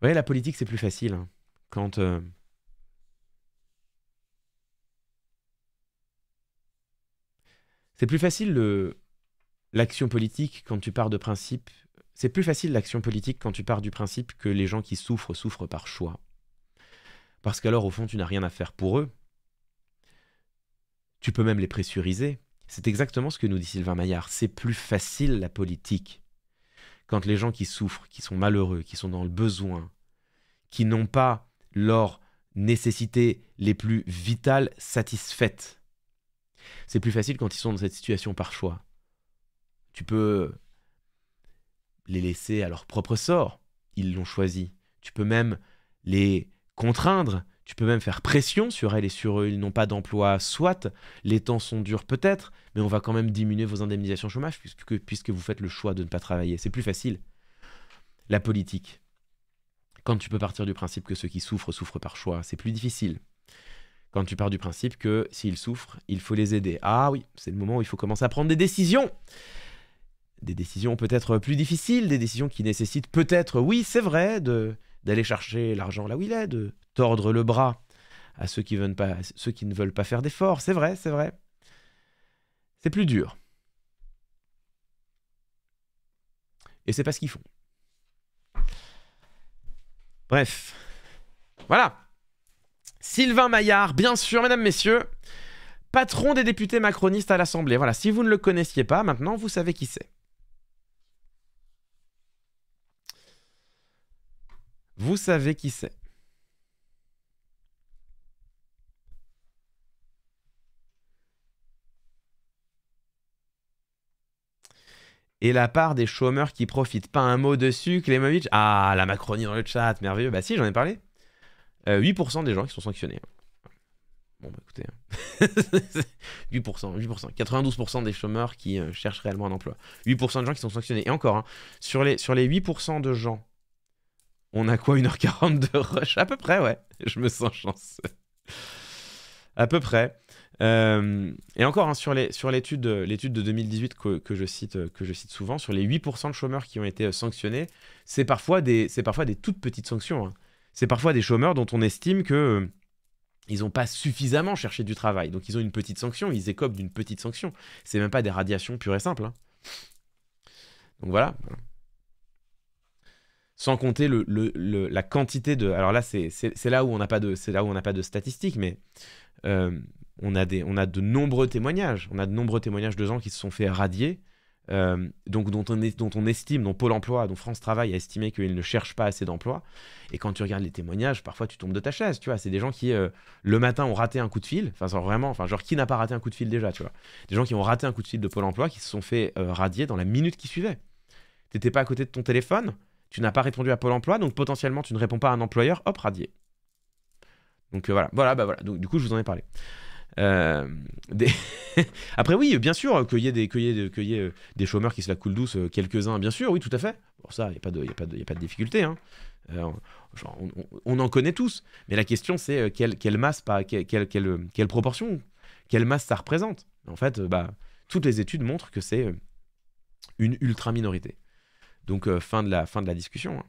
Ouais, la politique, c'est plus facile. Hein. Quand... C'est plus facile l'action politique quand tu pars de principe. C'est plus facile l'action politique quand tu pars du principe que les gens qui souffrent par choix. Parce qu'alors, au fond, tu n'as rien à faire pour eux. Tu peux même les pressuriser. C'est exactement ce que nous dit Sylvain Maillard. C'est plus facile la politique quand les gens qui souffrent, qui sont malheureux, qui sont dans le besoin, qui n'ont pas leurs nécessités les plus vitales satisfaites. C'est plus facile quand ils sont dans cette situation par choix. Tu peux les laisser à leur propre sort. Ils l'ont choisi. Tu peux même les contraindre. Tu peux même faire pression sur elles et sur eux. Ils n'ont pas d'emploi. Soit les temps sont durs peut-être, mais on va quand même diminuer vos indemnisations chômage puisque vous faites le choix de ne pas travailler. C'est plus facile. La politique. Quand tu peux partir du principe que ceux qui souffrent par choix, c'est plus difficile. Quand tu pars du principe que s'ils souffrent, il faut les aider. Ah oui, c'est le moment où il faut commencer à prendre des décisions. Des décisions peut-être plus difficiles, des décisions qui nécessitent peut-être, oui, c'est vrai, d'aller chercher l'argent là où il est, de tordre le bras à ceux qui ne veulent pas faire d'efforts. C'est vrai, c'est vrai. C'est plus dur. Et c'est pas ce qu'ils font. Bref. Voilà. Sylvain Maillard, bien sûr, mesdames, messieurs, patron des députés macronistes à l'Assemblée. Voilà, si vous ne le connaissiez pas, maintenant, vous savez qui c'est. Vous savez qui c'est. Et la part des chômeurs qui profitent, pas un mot dessus, Klemovic. Ah, la Macronie dans le chat, merveilleux. Bah si, j'en ai parlé. 8% des gens qui sont sanctionnés. Bon, bah écoutez. 8%. 92% des chômeurs qui cherchent réellement un emploi. 8% de gens qui sont sanctionnés. Et encore, hein, sur les 8% de gens, on a quoi, 1h40 de rush? À peu près, ouais. Je me sens chanceux. À peu près. Et encore, hein, sur l'étude de 2018 que je cite souvent, sur les 8% de chômeurs qui ont été sanctionnés, c'est parfois des toutes petites sanctions. Hein. C'est parfois des chômeurs dont on estime que ils n'ont pas suffisamment cherché du travail. Donc ils ont une petite sanction, ils écopent d'une petite sanction. C'est même pas des radiations pures et simples. Hein. Donc voilà. Sans compter la quantité de... Alors là, c'est là où on n'a pas de statistiques, mais on a de nombreux témoignages. On a de nombreux témoignages de gens qui se sont fait radier, donc dont on estime, dont Pôle emploi, dont France Travail a estimé qu'ils ne cherchent pas assez d'emplois. Et quand tu regardes les témoignages, parfois tu tombes de ta chaise, tu vois. C'est des gens qui, le matin, ont raté un coup de fil. Enfin, genre, qui n'a pas raté un coup de fil déjà, tu vois. Des gens qui ont raté un coup de fil de Pôle emploi, qui se sont fait radier dans la minute qui suivait. T'étais pas à côté de ton téléphone, tu n'as pas répondu à Pôle emploi, donc potentiellement tu ne réponds pas à un employeur, hop, radié. Donc voilà. Donc, du coup, je vous en ai parlé. Après oui, bien sûr qu'il y ait des chômeurs qui se la coulent douce, quelques-uns, bien sûr, oui, tout à fait. Bon, ça, il n'y a pas de difficulté. Hein. On en connaît tous. Mais la question, c'est quelle masse, quelle proportion, quelle masse ça représente. En fait, toutes les études montrent que c'est une ultra-minorité. Donc, fin de la discussion. Hein.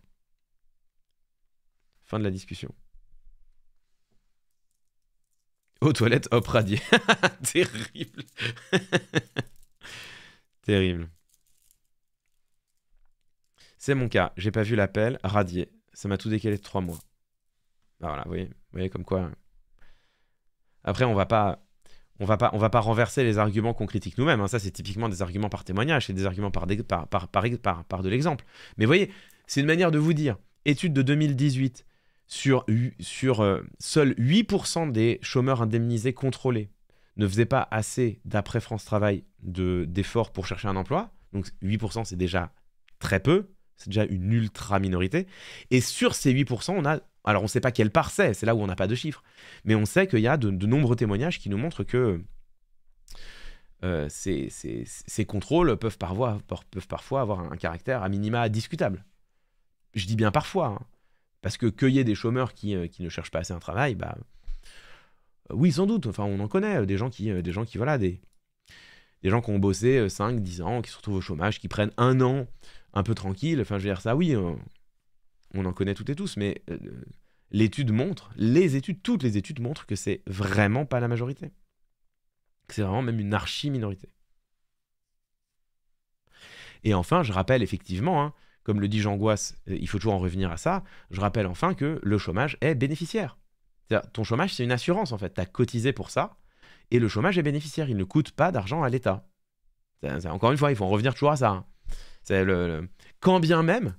Fin de la discussion. Aux toilettes, hop, radié. Terrible. Terrible. C'est mon cas. J'ai pas vu l'appel, radié. Ça m'a tout décalé de 3 mois. Ben voilà, vous voyez comme quoi. Après, on va pas renverser les arguments qu'on critique nous-mêmes. Hein. Ça, c'est typiquement des arguments par témoignage, c'est des arguments par de l'exemple. Mais vous voyez, c'est une manière de vous dire. Étude de 2018. Sur seuls 8% des chômeurs indemnisés contrôlés ne faisaient pas assez, d'après France Travail, d'efforts pour chercher un emploi. Donc 8%, c'est déjà très peu. C'est déjà une ultra-minorité. Et sur ces 8%, on a... Alors, on ne sait pas quelle part c'est là où on n'a pas de chiffres. Mais on sait qu'il y a de nombreux témoignages qui nous montrent que ces contrôles peuvent parfois avoir un caractère à minima discutable. Je dis bien parfois, hein. Parce que qu'il y ait des chômeurs qui ne cherchent pas assez un travail, oui, sans doute. Enfin, on en connaît des gens qui voilà, des gens qui ont bossé 5, 10 ans, qui se retrouvent au chômage, qui prennent un an un peu tranquille. Enfin, je veux dire ça, oui, on en connaît toutes et tous, mais l'étude montre, toutes les études montrent que c'est vraiment pas la majorité. C'est vraiment même une archi-minorité. Et enfin, je rappelle effectivement, hein, comme le dit Jean Gouas, il faut toujours en revenir à ça, je rappelle enfin que le chômage est bénéficiaire. C'est-à-dire, ton chômage, c'est une assurance en fait, tu as cotisé pour ça, et le chômage est bénéficiaire, il ne coûte pas d'argent à l'État. Encore une fois, il faut en revenir toujours à ça. Hein. Quand bien même,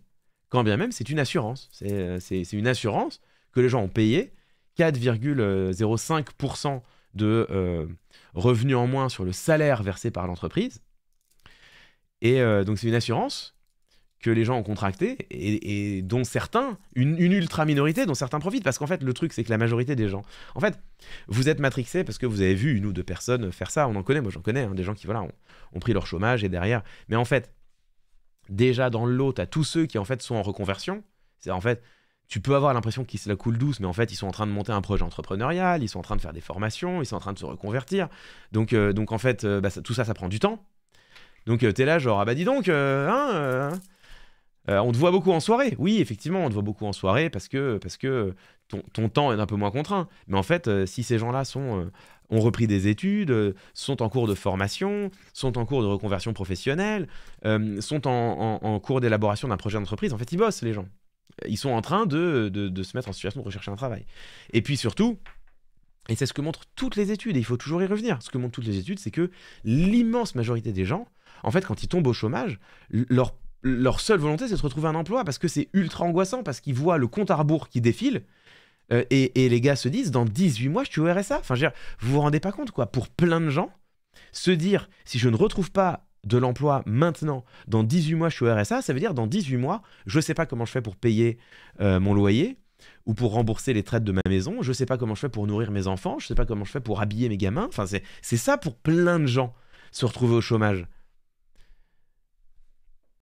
c'est une assurance. C'est une assurance que les gens ont payé 4,05% de revenus en moins sur le salaire versé par l'entreprise. Et donc c'est une assurance que les gens ont contractée et dont certains, une ultra-minorité, dont certains profitent. Parce qu'en fait, le truc, c'est que la majorité des gens... En fait, vous êtes matrixés parce que vous avez vu une ou deux personnes faire ça. On en connaît, moi j'en connais, hein, des gens qui voilà, ont pris leur chômage et derrière... Mais en fait, déjà dans le lot, t'as tous ceux qui en fait sont en reconversion. C'est en fait... Tu peux avoir l'impression qu'ils se la coulent douce, mais en fait, ils sont en train de monter un projet entrepreneurial, ils sont en train de faire des formations, ils sont en train de se reconvertir. Donc en fait, tout ça, ça prend du temps. Donc t'es là genre, ah bah dis donc, on te voit beaucoup en soirée. Oui, effectivement, on te voit beaucoup en soirée parce que ton temps est un peu moins contraint. Mais en fait, si ces gens-là ont repris des études, sont en cours de formation, sont en cours de reconversion professionnelle, sont en cours d'élaboration d'un projet d'entreprise, en fait, ils bossent, les gens. Ils sont en train de se mettre en situation de rechercher un travail. Et puis surtout, et c'est ce que montrent toutes les études, et il faut toujours y revenir, ce que montrent toutes les études, c'est que l'immense majorité des gens, en fait, quand ils tombent au chômage, leur seule volonté, c'est de retrouver un emploi, parce que c'est ultra angoissant, parce qu'ils voient le compte à rebours qui défile, et les gars se disent, dans 18 mois, je suis au RSA. Enfin, je veux dire, vous vous rendez pas compte, quoi. Pour plein de gens, se dire, si je ne retrouve pas de l'emploi maintenant, dans 18 mois, je suis au RSA, ça veut dire, dans 18 mois, je sais pas comment je fais pour payer mon loyer, ou pour rembourser les traites de ma maison, je sais pas comment je fais pour nourrir mes enfants, je sais pas comment je fais pour habiller mes gamins. Enfin, c'est ça pour plein de gens, se retrouver au chômage.